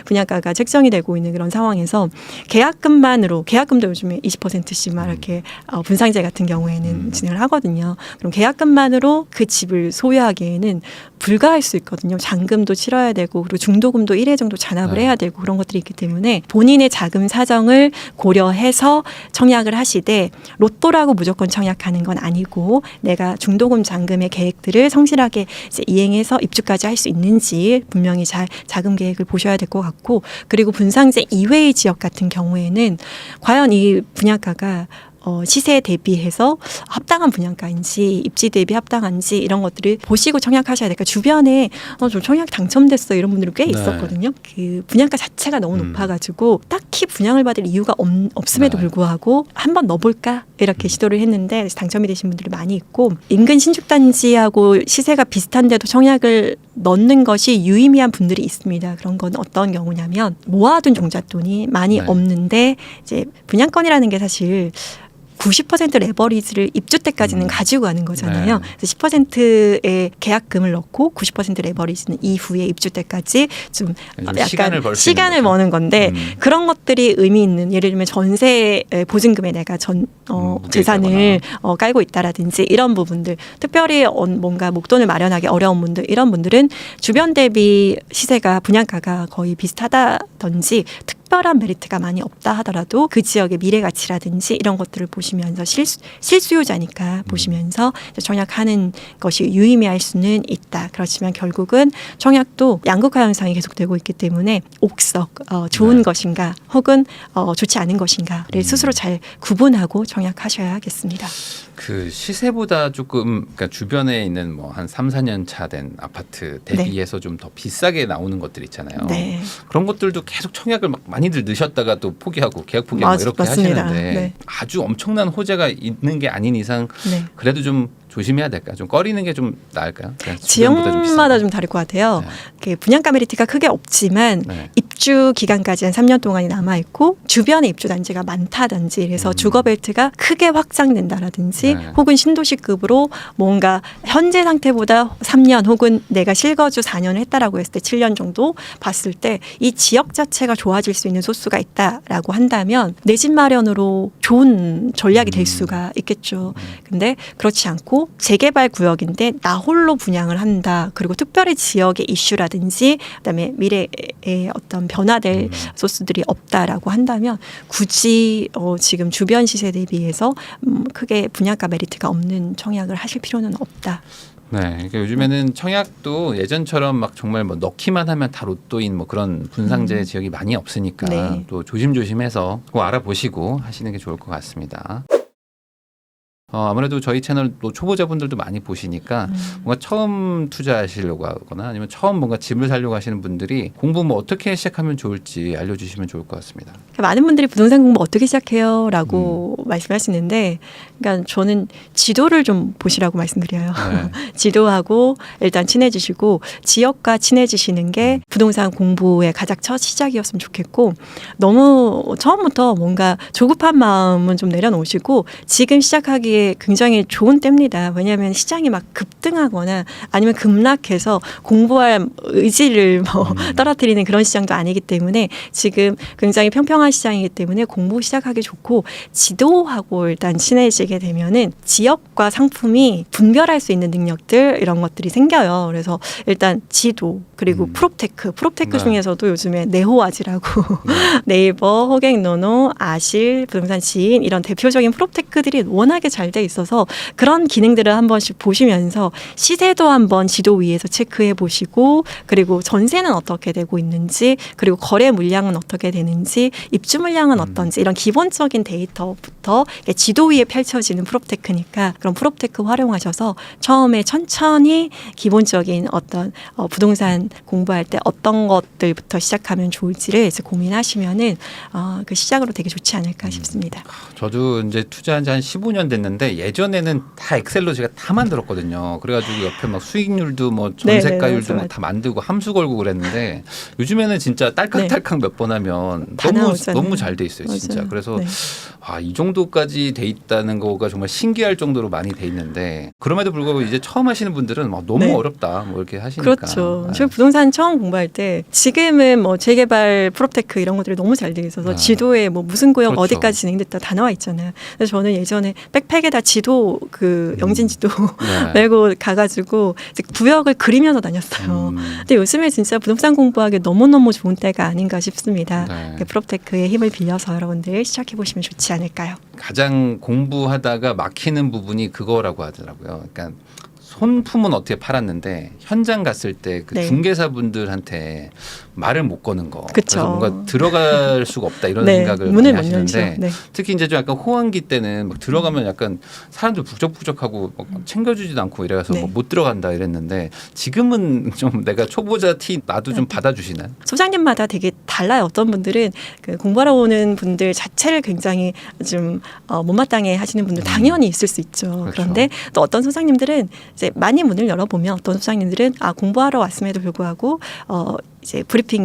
분양가가 책정이 되고 있는 그런 상황에서 계약금도 요즘에 20%씩 막 이렇게 분상제 같은 경우에는 진행을 하거든요. 그럼 계약금만으로 그 집을 소유하기에는 불가할 수 있거든요. 잔금도 치러야 되고 그리고 중도금도 1회 정도 잔압을 해야 되고 그런 것들이 있기 때문에 본인의 자금 사정을 고려해서 청약을 하시되 로또라고 무조건 청약하는 건 아니고 내가 중도금 잔금의 계획들을 성실하게 이제 이행해서 입주까지 할 수 있는지 분명히 잘 자금 계획을 보셔야 될 것 같고 그리고 분상제 이외의 지역 같은 경우에는 과연 이 분양가가 시세에 대비해서 합당한 분양가인지 입지 대비 합당한지 이런 것들을 보시고 청약하셔야 될까. 주변에 저 청약 당첨됐어 이런 분들이 꽤 있었거든요. 그 분양가 자체가 너무 높아가지고 딱히 분양을 받을 이유가 없음에도 불구하고 한번 넣어볼까 이렇게 시도를 했는데 당첨이 되신 분들이 많이 있고 인근 신축단지하고 시세가 비슷한데도 청약을 넣는 것이 유의미한 분들이 있습니다. 그런 건 어떤 경우냐면 모아둔 종잣돈이 많이 없는데 이제 분양권이라는 게 사실 90% 레버리지를 입주 때까지는 가지고 가는 거잖아요. 네. 그래서 10%의 계약금을 넣고 90% 레버리지는 이후에 입주 때까지 좀 약간 시간을 버는 건데 그런 것들이 의미 있는 예를 들면 전세 보증금에 내가 재산을 깔고 있다라든지 이런 부분들 특별히 뭔가 목돈을 마련하기 어려운 분들 이런 분들은 주변 대비 시세가 분양가가 거의 비슷하다든지 특별한 메리트가 많이 없다 하더라도 그 지역의 미래 가치라든지 이런 것들을 보시면서 실수요자니까 보시면서 청약하는 것이 유의미할 수는 있다. 그렇지만 결국은 청약도 양극화 현상이 계속되고 있기 때문에 옥석 좋은 것인가 혹은 좋지 않은 것인가를 스스로 잘 구분하고 청약하셔야 하겠습니다. 그 시세보다 조금 그러니까 주변에 있는 뭐 한 3, 4년 차 된 아파트 대비해서 좀 더 비싸게 나오는 것들 있잖아요. 네. 그런 것들도 계속 청약을 막 많이들 넣으셨다가 또 포기하고 계약 포기하고 이렇게 맞습니다. 하시는데 네. 아주 엄청난 호재가 있는 게 아닌 이상 그래도 좀 조심해야 될까요? 좀 꺼리는 게 좀 나을까요? 지역마다 좀 다를 것 같아요. 네. 분양가 메리트가 크게 없지만 네. 입주 기간까지 한 3년 동안이 남아 있고 주변에 입주 단지가 많다든지 그래서 주거벨트가 크게 확장된다라든지 네. 혹은 신도시급으로 뭔가 현재 상태보다 3년 혹은 내가 실거주 4년을 했다라고 했을 때 7년 정도 봤을 때 이 지역 자체가 좋아질 수 있는 소수가 있다라고 한다면 내 집 마련으로 좋은 전략이 될 수가 있겠죠. 근데 그렇지 않고 재개발 구역인데 나 홀로 분양을 한다. 그리고 특별히 지역의 이슈라든지 그다음에 미래에 어떤 변화될 소스들이 없다라고 한다면 굳이 지금 주변 시세 대비해서 크게 분양가 메리트가 없는 청약을 하실 필요는 없다. 네, 그러니까 요즘에는 청약도 예전처럼 막 정말 뭐 넣기만 하면 다 로또인 뭐 그런 분상제 지역이 많이 없으니까 네. 또 조심조심해서 꼭 알아보시고 하시는 게 좋을 것 같습니다. 아무래도 저희 채널 또 초보자분들도 많이 보시니까 뭔가 처음 투자하시려고 하거나 아니면 처음 뭔가 집을 사려고 하시는 분들이 공부 뭐 어떻게 시작하면 좋을지 알려주시면 좋을 것 같습니다. 많은 분들이 부동산 공부 어떻게 시작해요? 라고 말씀하시는데 그러니까 저는 지도를 좀 보시라고 말씀드려요. 네. 지도하고 일단 친해지시고 지역과 친해지시는 게 부동산 공부의 가장 첫 시작이었으면 좋겠고 너무 처음부터 뭔가 조급한 마음은 좀 내려놓으시고 지금 시작하기에 굉장히 좋은 때입니다. 왜냐하면 시장이 막 급등하거나 아니면 급락해서 공부할 의지를 떨어뜨리는 그런 시장도 아니기 때문에 지금 굉장히 평평한 시장이기 때문에 공부 시작하기 좋고 지도하고 일단 친해지게 되면은 지역과 상품이 분별할 수 있는 능력들 이런 것들이 생겨요. 그래서 일단 지도 그리고 프롭테크 네. 중에서도 요즘에 네호아지라고 네이버, 호갱노노, 아실, 부동산 지인 이런 대표적인 프롭테크들이 워낙에 잘 돼 있어서 그런 기능들을 한 번씩 보시면서 시세도 한번 지도 위에서 체크해 보시고 그리고 전세는 어떻게 되고 있는지 그리고 거래 물량은 어떻게 되는지 입주 물량은 어떤지 이런 기본적인 데이터부터 지도 위에 펼쳐지는 프롭테크니까 그런 프롭테크 활용하셔서 처음에 천천히 기본적인 어떤 부동산 공부할 때 어떤 것들부터 시작하면 좋을지를 이제 고민하시면은 그 시작으로 되게 좋지 않을까 싶습니다. 저도 이제 투자한 지 한 15년 됐는데 예전에는 다 엑셀로 제가 다 만들었거든요. 그래가지고 옆에 막 수익률도 뭐 전세가율도 뭐 다 만들고 함수 걸고 그랬는데 요즘에는 진짜 딸깍딸깍 몇 번 하면 너무 잘 돼 있어요, 진짜. 맞아요. 그래서 네. 이 정도까지 돼 있다는 거가 정말 신기할 정도로 많이 돼 있는데 그럼에도 불구하고 이제 처음 하시는 분들은 막 너무 어렵다 뭐 이렇게 하시니까. 그렇죠. 저 부동산 처음 공부할 때 지금은 뭐 재개발 프롭테크 이런 것들이 너무 잘 돼 있어서 지도에 뭐 무슨 구역 그렇죠. 어디까지 진행됐다 다 나와 있잖아요. 그래서 저는 예전에 백팩에다 지도 그 영진 지도 메고 가가지고 이제 구역을 그리면서 다녔어요. 근데 요즘에 진짜 부동산 공부하기 너무너무 좋은 때가 아닌가 싶습니다. 네. 프롭테크의 힘을 빌려서 여러분들 시작해 보시면 좋지 않을까요? 가장 공부하다가 막히는 부분이 그거라고 하더라고요. 그러니까 손품은 어떻게 팔았는데 현장 갔을 때 그 중개사분들한테 말을 못 거는 거. 그쵸. 그래서 뭔가 들어갈 수가 없다 이런 생각을 많이 하시는데 특히 이제 좀 약간 호황기 때는 막 들어가면 약간 사람들 북적북적하고 막 챙겨주지도 않고 이래서 못 들어간다 이랬는데 지금은 좀 내가 초보자 티 나도 좀 받아주시나요? 소장님마다 되게 달라요. 어떤 분들은 그 공부하러 오는 분들 자체를 굉장히 좀 못마땅해 하시는 분들 당연히 있을 수 있죠. 그렇죠. 그런데 또 어떤 소장님들은 이제 많이 문을 열어보면 어떤 소장님들은 공부하러 왔음에도 불구하고 이제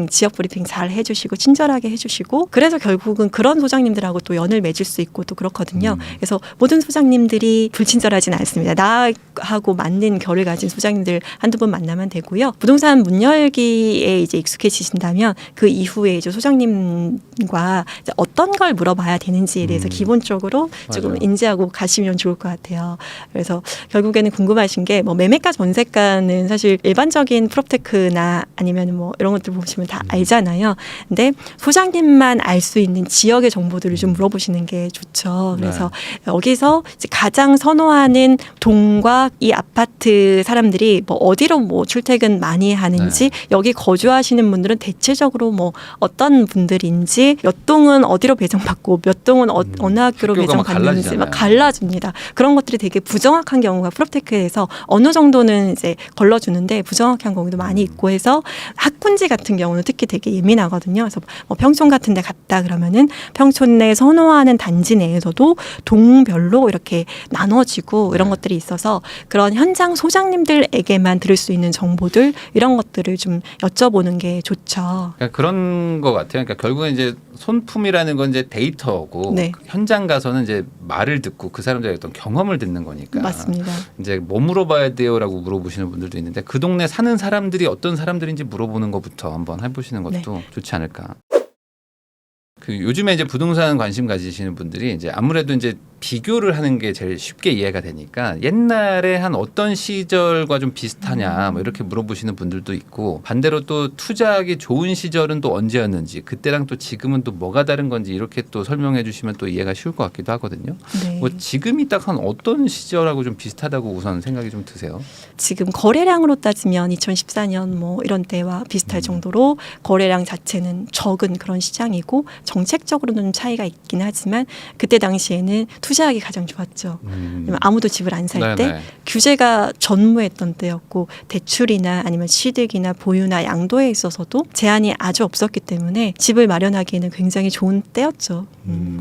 지역 브리핑 잘 해주시고 친절하게 해주시고 그래서 결국은 그런 소장님들하고 또 연을 맺을 수 있고 또 그렇거든요. 그래서 모든 소장님들이 불친절하진 않습니다. 나하고 맞는 결을 가진 소장님들 한두 분 만나면 되고요. 부동산 문 열기에 이제 익숙해지신다면 그 이후에 이제 소장님과 이제 어떤 걸 물어봐야 되는지에 대해서 기본적으로 조금 인지하고 가시면 좋을 것 같아요. 그래서 결국에는 궁금하신 게 뭐 매매가 전세가는 사실 일반적인 프롭테크나 아니면 뭐 이런 것들 보시면 다 알잖아요. 근데 소장님만 알 수 있는 지역의 정보들을 좀 물어보시는 게 좋죠. 그래서 여기서 이제 가장 선호하는 동과 이 아파트 사람들이 뭐 어디로 뭐 출퇴근 많이 하는지 여기 거주하시는 분들은 대체적으로 뭐 어떤 분들인지 몇 동은 어디로 배정받고 몇 동은 어느 학교로 배정받는지 막 갈라집니다. 그런 것들이 되게 부정확한 경우가 프롭테크에서 어느 정도는 이제 걸러주는데 부정확한 경우도 많이 있고 해서 학군 평촌지 같은 경우는 특히 되게 예민하거든요. 그래서 뭐 평촌 같은 데 갔다 그러면은 평촌 내 선호하는 단지 내에서도 동별로 이렇게 나눠지고 이런 것들이 있어서 그런 현장 소장님들에게만 들을 수 있는 정보들 이런 것들을 좀 여쭤보는 게 좋죠. 그러니까 그런 것 같아요. 그러니까 결국은 이제 손품이라는 건 이제 데이터고 네. 현장 가서는 이제 말을 듣고 그 사람들의 어떤 경험을 듣는 거니까. 맞습니다. 이제 뭐 물어봐야 돼요라고 물어보시는 분들도 있는데 그 동네 사는 사람들이 어떤 사람들인지 물어보는 것부터 한번 해보시는 것도 네. 좋지 않을까. 그 요즘에 이제 부동산 관심 가지시는 분들이 이제 아무래도 이제 비교를 하는 게 제일 쉽게 이해가 되니까 옛날에 한 어떤 시절과 좀 비슷하냐 뭐 이렇게 물어보시는 분들도 있고 반대로 또 투자하기 좋은 시절은 또 언제였는지 그때랑 또 지금은 또 뭐가 다른 건지 이렇게 또 설명해 주시면 또 이해가 쉬울 것 같기도 하거든요. 네. 뭐 지금이 딱 한 어떤 시절하고 좀 비슷하다고 우선 생각이 좀 드세요? 지금 거래량으로 따지면 2014년 뭐 이런 때와 비슷할 정도로 거래량 자체는 적은 그런 시장이고 정책적으로는 좀 차이가 있긴 하지만 그때 당시에는 투자하기 가장 좋았죠. 아무도 집을 안 살 때 규제가 전무했던 때였고 대출이나 아니면 취득이나 보유나 양도에 있어서도 제한이 아주 없었기 때문에 집을 마련하기에는 굉장히 좋은 때였죠.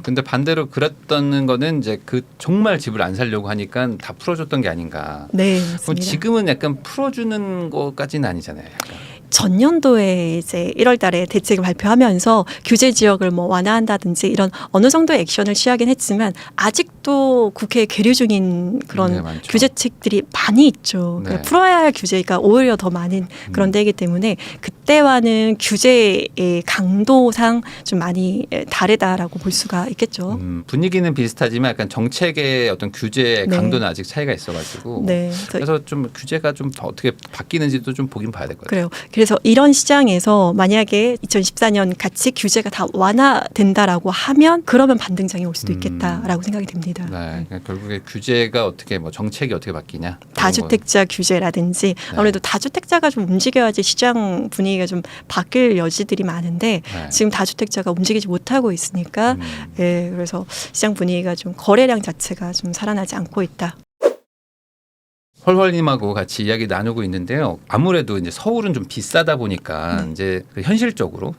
근데 반대로 그랬던 거는 이제 그 정말 집을 안 살려고 하니까 다 풀어줬던 게 아닌가. 네, 그럼 맞습니다. 지금은 약간 풀어주는 것까지는 아니잖아요. 약간. 전년도에 이제 1월 달에 대책을 발표하면서 규제 지역을 뭐 완화한다든지 이런 어느 정도의 액션을 취하긴 했지만 아직도 국회에 계류 중인 그런 네, 규제책들이 많이 있죠. 네. 풀어야 할 규제가 오히려 더 많은 그런 때이기 때문에 그때와는 규제의 강도상 좀 많이 다르다라고 볼 수가 있겠죠. 분위기는 비슷하지만 약간 정책의 어떤 규제의 네. 강도는 아직 차이가 있어가지고 네. 그래서 좀 규제가 좀 어떻게 바뀌는지도 좀 보긴 봐야 될 것 같아요. 그래요. 그래서 이런 시장에서 만약에 2014년 같이 규제가 다 완화된다라고 하면 그러면 반등장이 올 수도 있겠다라고 생각이 듭니다. 네, 그러니까 결국에 규제가 어떻게 뭐 정책이 어떻게 바뀌냐. 다주택자 규제라든지 아무래도 다주택자가 좀 움직여야지 시장 분위기가 좀 바뀔 여지들이 많은데 네. 지금 다주택자가 움직이지 못하고 있으니까 예, 그래서 시장 분위기가 좀 거래량 자체가 좀 살아나지 않고 있다. 헐헐님하고 같이 이야기 나누고 있는데요. 아무래도 이제 서울은 좀 비싸다 보니까 이제 그 현실적으로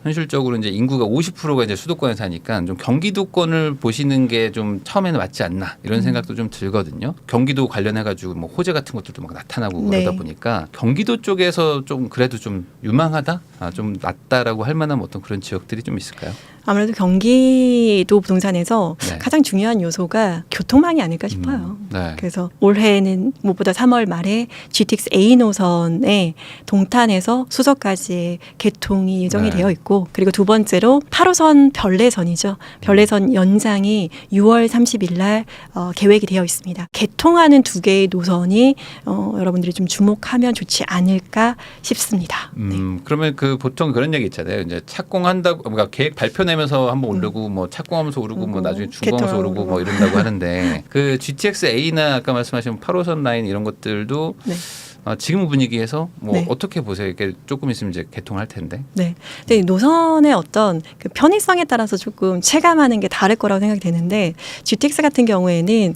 이제 인구가 50%가 이제 수도권에 사니까 좀 경기도권을 보시는 게 좀 처음에는 맞지 않나 이런 생각도 좀 들거든요. 경기도 관련해 가지고 뭐 호재 같은 것들도 막 나타나고 네. 그러다 보니까 경기도 쪽에서 좀 그래도 좀 유망하다, 좀 낫다라고 할 만한 어떤 그런 지역들이 좀 있을까요? 아무래도 경기도 부동산에서 네. 가장 중요한 요소가 교통망이 아닐까 싶어요. 네. 그래서 올해는 무엇보다 3월 말에 GTX A 노선의 동탄에서 수서까지의 개통이 예정이 네. 되어 있고 그리고 두 번째로 8호선 별내선이죠. 별내선 연장이 6월 30일 날 계획이 되어 있습니다. 개통하는 두 개의 노선이 여러분들이 좀 주목하면 좋지 않을까 싶습니다. 네. 그러면 그 보통 그런 얘기 있잖아요. 이제 착공한다고 그러니까 계획 발표내면서 한번 오르고 뭐 착공하면서 오르고 뭐 나중에 준공하면서 오르고 뭐 이런다고 하는데 그 GTX A나 아까 말씀하신 8호선 라인 이런 것들도 네. 지금 분위기에서 뭐 네. 어떻게 보세요? 이게 조금 있으면 이제 개통할 텐데. 네. 근데 노선의 어떤 그 편의성에 따라서 조금 체감하는 게 다를 거라고 생각이 되는데 GTX 같은 경우에는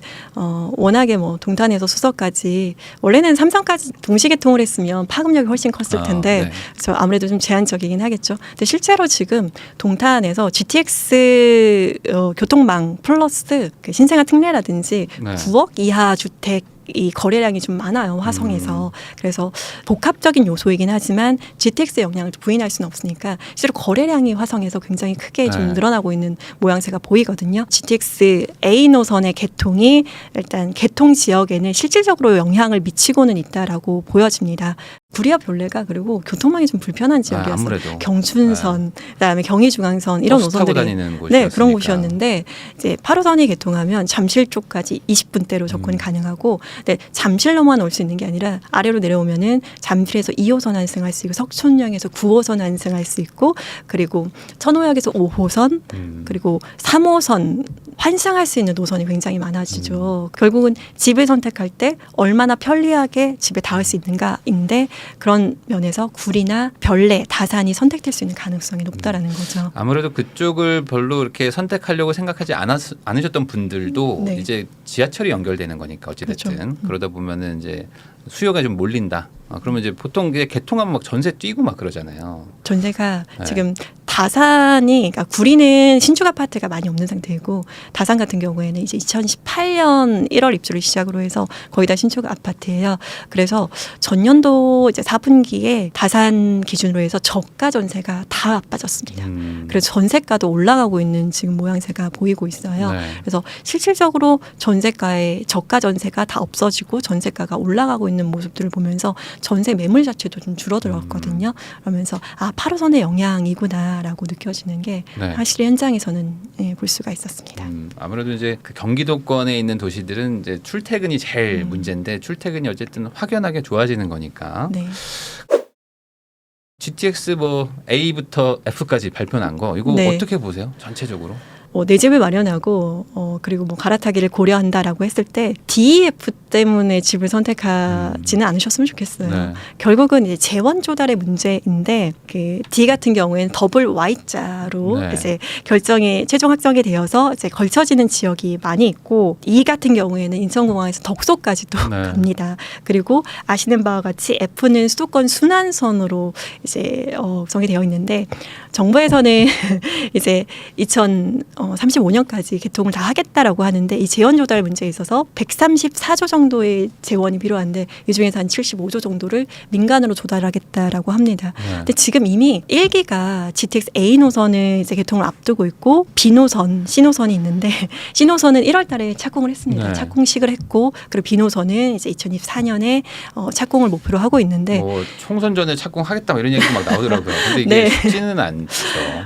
워낙에 뭐 동탄에서 수서까지 원래는 삼성까지 동시 개통을 했으면 파급력이 훨씬 컸을 텐데 네. 그래서 아무래도 좀 제한적이긴 하겠죠. 근데 실제로 지금 동탄에서 GTX 교통망 플러스 그 신생아 특례라든지 네. 9억 이하 주택 이 거래량이 좀 많아요 화성에서. 그래서 복합적인 요소이긴 하지만 GTX의 영향을 부인할 수는 없으니까 실제로 거래량이 화성에서 굉장히 크게 좀 네. 늘어나고 있는 모양새가 보이거든요. GTX A 노선의 개통이 일단 개통 지역에는 실질적으로 영향을 미치고는 있다라고 보여집니다. 구리와 별내가 그리고 교통망이 좀 불편한 지역이었어요. 아무래도. 경춘선, 그다음에 경의중앙선 이런 버스 타고 노선들이 다니는 곳이었으니까. 네, 그런 곳이었는데 이제 8호선이 개통하면 잠실 쪽까지 20분대로 접근이 가능하고 근데 잠실로만 올 수 있는 게 아니라 아래로 내려오면은 잠실에서 2호선 환승할 수 있고 석촌역에서 9호선 환승할 수 있고 그리고 천호역에서 5호선 그리고 3호선 환승할 수 있는 노선이 굉장히 많아지죠. 결국은 집을 선택할 때 얼마나 편리하게 집에 닿을 수 있는가인데 그런 면에서 구리나 별내, 다산이 선택될 수 있는 가능성이 높다라는 거죠. 아무래도 그쪽을 별로 이렇게 선택하려고 생각하지 않으셨던 분들도 네. 이제 지하철이 연결되는 거니까 어찌됐든 그렇죠. 그러다 보면은 이제 수요가 좀 몰린다. 그러면 이제 보통 이제 개통하면 막 전세 뛰고 막 그러잖아요. 전세가 네. 지금 다산이, 그러니까 구리는 신축 아파트가 많이 없는 상태이고 다산 같은 경우에는 이제 2018년 1월 입주를 시작으로 해서 거의 다 신축 아파트예요. 그래서 전년도 이제 4분기에 다산 기준으로 해서 저가 전세가 다 빠졌습니다. 그래서 전세가도 올라가고 있는 지금 모양새가 보이고 있어요. 네. 그래서 실질적으로 전세가의 저가 전세가 다 없어지고 전세가가 올라가고 있는 모습들을 보면서 전세 매물 자체도 좀 줄어들었거든요. 그러면서 8호선의 영향이구나라고 느껴지는 게 네. 확실히 현장에서는 볼 수가 있었습니다. 아무래도 이제 그 경기도권에 있는 도시들은 이제 출퇴근이 제일 문제인데 출퇴근이 어쨌든 확연하게 좋아지는 거니까. 네. GTX 뭐 A부터 F까지 발표난 거 이거 네. 어떻게 보세요? 전체적으로? 내 집을 마련하고 그리고 뭐 갈아타기를 고려한다라고 했을 때 DEF 때문에 집을 선택하지는 않으셨으면 좋겠어요. 네. 결국은 이제 재원 조달의 문제인데 그 D 같은 경우에는 더블 Y자로 네. 이제 최종 확정이 되어서 이제 걸쳐지는 지역이 많이 있고 E 같은 경우에는 인천공항에서 덕소까지도 네. 갑니다. 그리고 아시는 바와 같이 F는 수도권 순환선으로 이제 구성이 되어 있는데 정부에서는 이제 2035년까지 개통을 다 하겠다라고 하는데 이 재원 조달 문제에 있어서 134조 정도의 재원이 필요한데 이 중에서 한 75조 정도를 민간으로 조달하겠다라고 합니다. 네. 근데 지금 이미 1기가 GTX A 노선을 이제 개통을 앞두고 있고 B 노선, C 노선이 있는데 C 노선은 1월달에 착공을 했습니다. 네. 착공식을 했고 그리고 B 노선은 이제 2024년에 착공을 목표로 하고 있는데 뭐 총선 전에 착공하겠다 뭐 이런 얘기 막 나오더라고요. 근데 이게 네. 쉽지는 않죠.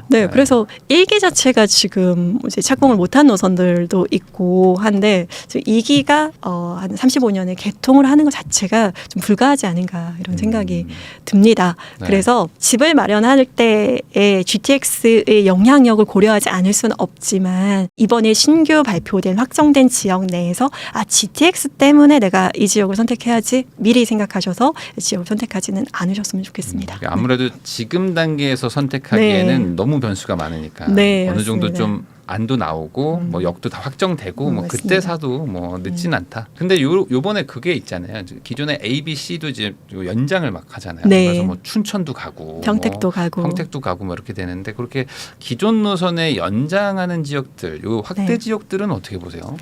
네, 그래서 1기 자체가 지금 이제 착공을 못한 노선들도 있고 한데 2기가 한 35년에 개통을 하는 것 자체가 좀 불가하지 않은가 이런 생각이 듭니다. 네. 그래서 집을 마련할 때에 GTX의 영향력을 고려하지 않을 수는 없지만 이번에 신규 발표된 확정된 지역 내에서 GTX 때문에 내가 이 지역을 선택해야지 미리 생각하셔서 지역을 선택하지는 않으셨으면 좋겠습니다. 아무래도 지금 단계에서 선택하기에는 네. 너무 변수가 많으니까 네, 어느 정도 맞습니다. 좀 안도 나오고 뭐 역도 다 확정되고 뭐 맞습니다. 그때 사도 뭐 늦진 않다. 근데 요번에 그게 있잖아요. 기존에 A, B, C도 이제 연장을 막 하잖아요. 네. 그래서 뭐 춘천도 가고 평택도 가고. 평택도 가고 뭐 이렇게 되는데 그렇게 기존 노선에 연장하는 지역들, 요 확대 네. 지역들은 어떻게 보세요?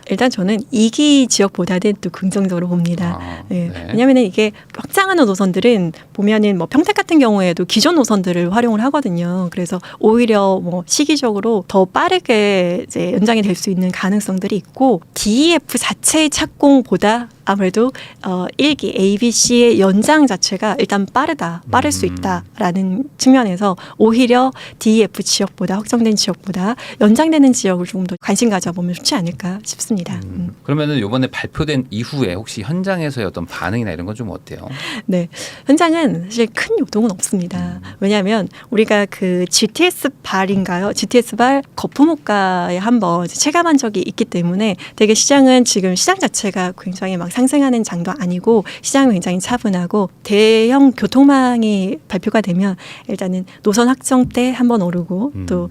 일단 저는 2기 지역보다는 또 긍정적으로 봅니다. 네. 네. 왜냐하면 이게 확장하는 노선들은 보면은 뭐 평택 같은 경우에도 기존 노선들을 활용을 하거든요. 그래서 오히려 뭐 시기적으로 더 빠르게 이제 연장이 될 수 있는 가능성들이 있고 DEF 자체의 착공보다 아무래도 1기 ABC의 연장 자체가 일단 빠를 수 있다라는 측면에서 오히려 DEF 지역보다 확정된 지역보다 연장되는 지역을 조금 더 관심 가져보면 좋지 않을까 싶습니다. 그러면은 이번에 발표된 이후에 혹시 현장에서의 어떤 반응이나 이런 건 좀 어때요? 네, 현장은 사실 큰 요동은 없습니다. 왜냐하면 우리가 그 GTS 발인가요? GTS 발 거품호가에 한번 체감한 적이 있기 때문에 되게 시장은 지금 시장 자체가 굉장히 막 상승하는 장도 아니고 시장은 굉장히 차분하고 대형 교통망이 발표가 되면 일단은 노선 확정 때 한번 오르고 또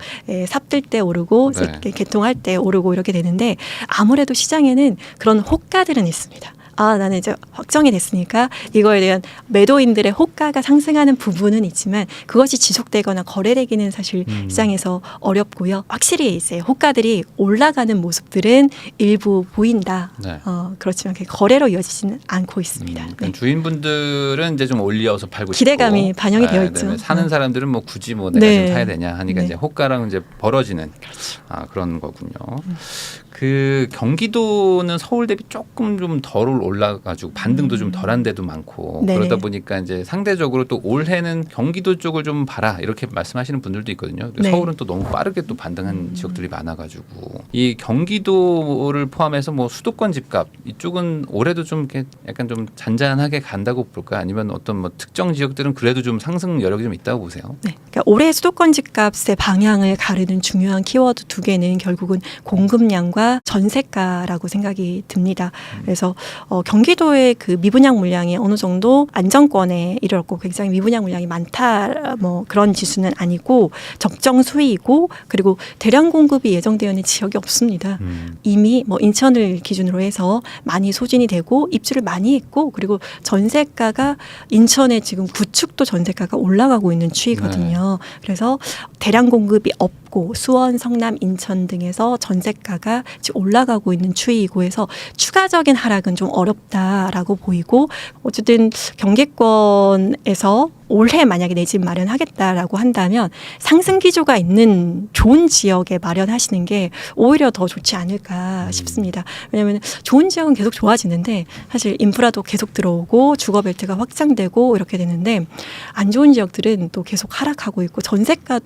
삽들 때 오르고 네. 개통할 때 오르고 이렇게 되는데 아무래도 시장에는 그런 호가들은 있습니다. 나는 이제 확정이 됐으니까 이거에 대한 매도인들의 호가가 상승하는 부분은 있지만 그것이 지속되거나 거래되기는 사실 시장에서 어렵고요. 확실히 이제 호가들이 올라가는 모습들은 일부 보인다. 네. 그렇지만 그게 거래로 이어지지는 않고 있습니다. 그러니까 네. 주인분들은 이제 좀 올려서 팔고 기대감이 싶고 반영이 되어 그다음에 있죠. 사는 사람들은 뭐 굳이 뭐 내가 네. 좀 사야 되냐 하니까 네. 이제 호가랑 이제 벌어지는 그런 거군요. 그 경기도는 서울 대비 조금 좀 덜 올라가지고 반등도 좀 덜한 데도 많고 네. 그러다 보니까 이제 상대적으로 또 올해는 경기도 쪽을 좀 봐라 이렇게 말씀하시는 분들도 있거든요. 네. 서울은 또 너무 빠르게 또 반등한 지역들이 많아가지고 이 경기도를 포함해서 뭐 수도권 집값 이쪽은 올해도 좀 이렇게 약간 좀 잔잔하게 간다고 볼까 아니면 어떤 뭐 특정 지역들은 그래도 좀 상승 여력이 좀 있다고 보세요. 네. 그러니까 올해 수도권 집값의 방향을 가르는 중요한 키워드 두 개는 결국은 공급량과 이유가 전세가라고 생각이 듭니다. 그래서 경기도의 그 미분양 물량이 어느 정도 안정권에 이르렀고 굉장히 미분양 물량이 많다 뭐 그런 지수는 아니고 적정 수위이고 그리고 대량 공급이 예정되어 있는 지역이 없습니다. 이미 뭐 인천을 기준으로 해서 많이 소진이 되고 입주를 많이 했고 그리고 전세가가 인천에 지금 구축도 전세가가 올라가고 있는 추이거든요. 그래서 대량 공급이 없고 수원, 성남, 인천 등에서 전세가가 지금 올라가고 있는 추이이고 해서 추가적인 하락은 좀 어렵다라고 보이고 어쨌든 경계권에서 올해 만약에 내 집 마련하겠다라고 한다면 상승 기조가 있는 좋은 지역에 마련하시는 게 오히려 더 좋지 않을까 싶습니다. 왜냐하면 좋은 지역은 계속 좋아지는데 사실 인프라도 계속 들어오고 주거벨트가 확장되고 이렇게 되는데 안 좋은 지역들은 또 계속 하락하고 있고 전세가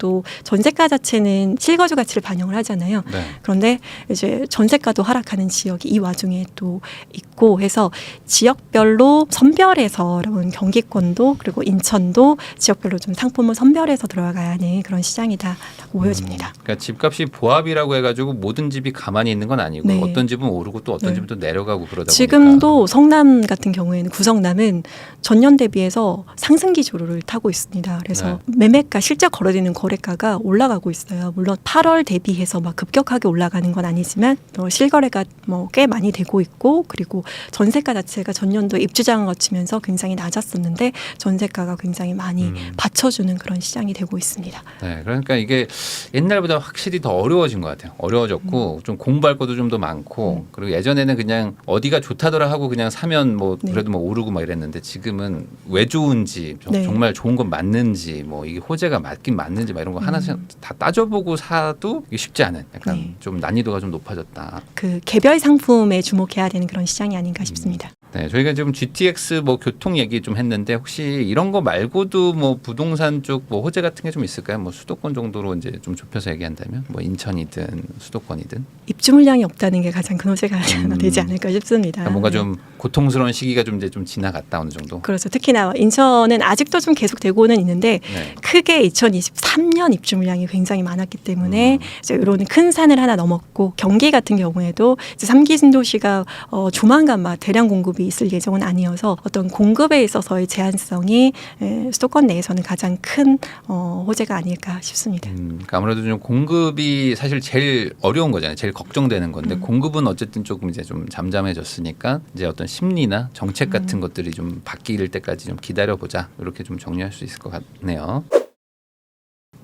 자체는 실거주 가치를 반영을 하잖아요. 네. 그런데 이제 전세가도 하락하는 지역이 이 와중에 또 있고 해서 지역별로 선별해서 여러분 경기권도 그리고 인천도 지역별로 좀 상품을 선별해서 들어가야 하는 그런 시장이다라고 보여집니다. 그러니까 집값이 보합이라고 해가지고 모든 집이 가만히 있는 건 아니고 네. 어떤 집은 오르고 또 어떤 네. 집은 또 내려가고 그러다 지금도 보니까. 성남 같은 경우에는 구성남은 전년 대비해서 상승 기조를 타고 있습니다. 그래서 매매가 실제 거래되는 거래가가 올라가고 있어요. 물론 8월 대비해서 막 급격하게 올라가는 건 아니지만 실거래가 뭐 꽤 많이 되고 있고 그리고 전세가 자체가 전년도에 입주장을 거치면서 굉장히 낮았었는데 전세가가 굉장히 많이 받쳐주는 그런 시장이 되고 있습니다. 네, 그러니까 이게 옛날보다 확실히 더 어려워진 것 같아요. 어려워졌고 좀 공부할 것도 좀 더 많고 그리고 예전에는 그냥 어디가 좋다더라 하고 그냥 사면 뭐 그래도 뭐 오르고 막 이랬는데 지금은 왜 좋은지 정말 좋은 건 맞는지 뭐 이게 호재가 맞긴 맞는지 막 이런 거 하나씩 다 따져보고 사도 이게 쉽지 않은 약간 좀 난이도가 좀 높아졌다. 그 개별 상품에 주목해야 되는 그런 시장이 아닌가 싶습니다. 네, 저희가 지금 GTX 뭐 교통 얘기 좀 했는데 혹시 이런 거 말고도 뭐 부동산 쪽 뭐 호재 같은 게 좀 있을까요? 뭐 수도권 정도로 이제 좀 좁혀서 얘기한다면 뭐 인천이든 수도권이든 입주 물량이 없다는 게 가장 큰 호재가 되지 않을까 싶습니다. 그러니까 뭔가 좀 고통스러운 시기가 좀 이제 좀 지나갔다 어느 정도. 그렇죠. 특히나 인천은 아직도 좀 계속되고는 있는데 크게 2023년 입주 물량이 굉장히 많았기 때문에 이제 이런 큰 산을 하나 넘었고 경기 같은 경우에도 이제 3기 신도시가 조만간 막 대량 공급이 있을 예정은 아니어서 어떤 공급에 있어서의 제한성이 수도권 내에서는 가장 큰 호재가 아닐까 싶습니다. 그러니까 아무래도 좀 공급이 사실 제일 어려운 거잖아요. 제일 걱정되는 건데 공급은 어쨌든 조금 이제 좀 잠잠해졌으니까 이제 어떤 심리나 정책 같은 것들이 좀 바뀔 때까지 좀 기다려보자 이렇게 좀 정리할 수 있을 것 같네요.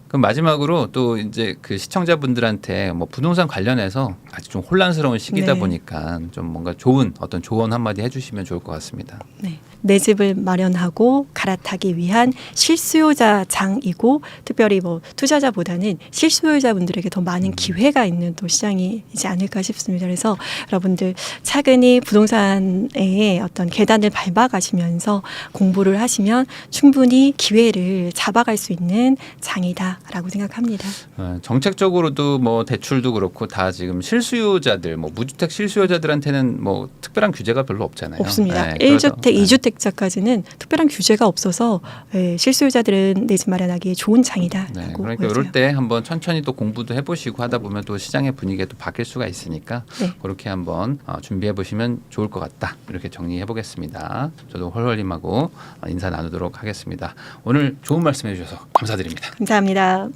그럼 마지막으로 또 이제 그 시청자분들한테 뭐 부동산 관련해서 아직 좀 혼란스러운 시기다 보니까 좀 뭔가 좋은 어떤 조언 한마디 해주시면 좋을 것 같습니다. 네. 내 집을 마련하고 갈아타기 위한 실수요자장이고 특별히 뭐 투자자보다는 실수요자분들에게 더 많은 기회가 있는 또 시장이지 않을까 싶습니다. 그래서 여러분들 차근히 부동산의 어떤 계단을 밟아가시면서 공부를 하시면 충분히 기회를 잡아갈 수 있는 장이다라고 생각합니다. 정책적으로도 뭐 대출도 그렇고 다 지금 실수요자들 뭐 무주택 실수요자들한테는 뭐 특별한 규제가 별로 없잖아요. 없습니다. 네, 1주택, 2주택자까지는 특별한 규제가 없어서 실수요자들은 내 집 마련하기에 좋은 장이다. 네, 그러니까 이럴 때 한번 천천히 또 공부도 해보시고 하다 보면 또 시장의 분위기가 또 바뀔 수가 있으니까 그렇게 한번 준비해 보시면 좋을 것 같다. 이렇게 정리해 보겠습니다. 저도 헐헐님하고 인사 나누도록 하겠습니다. 오늘 좋은 말씀해 주셔서 감사드립니다. 감사합니다.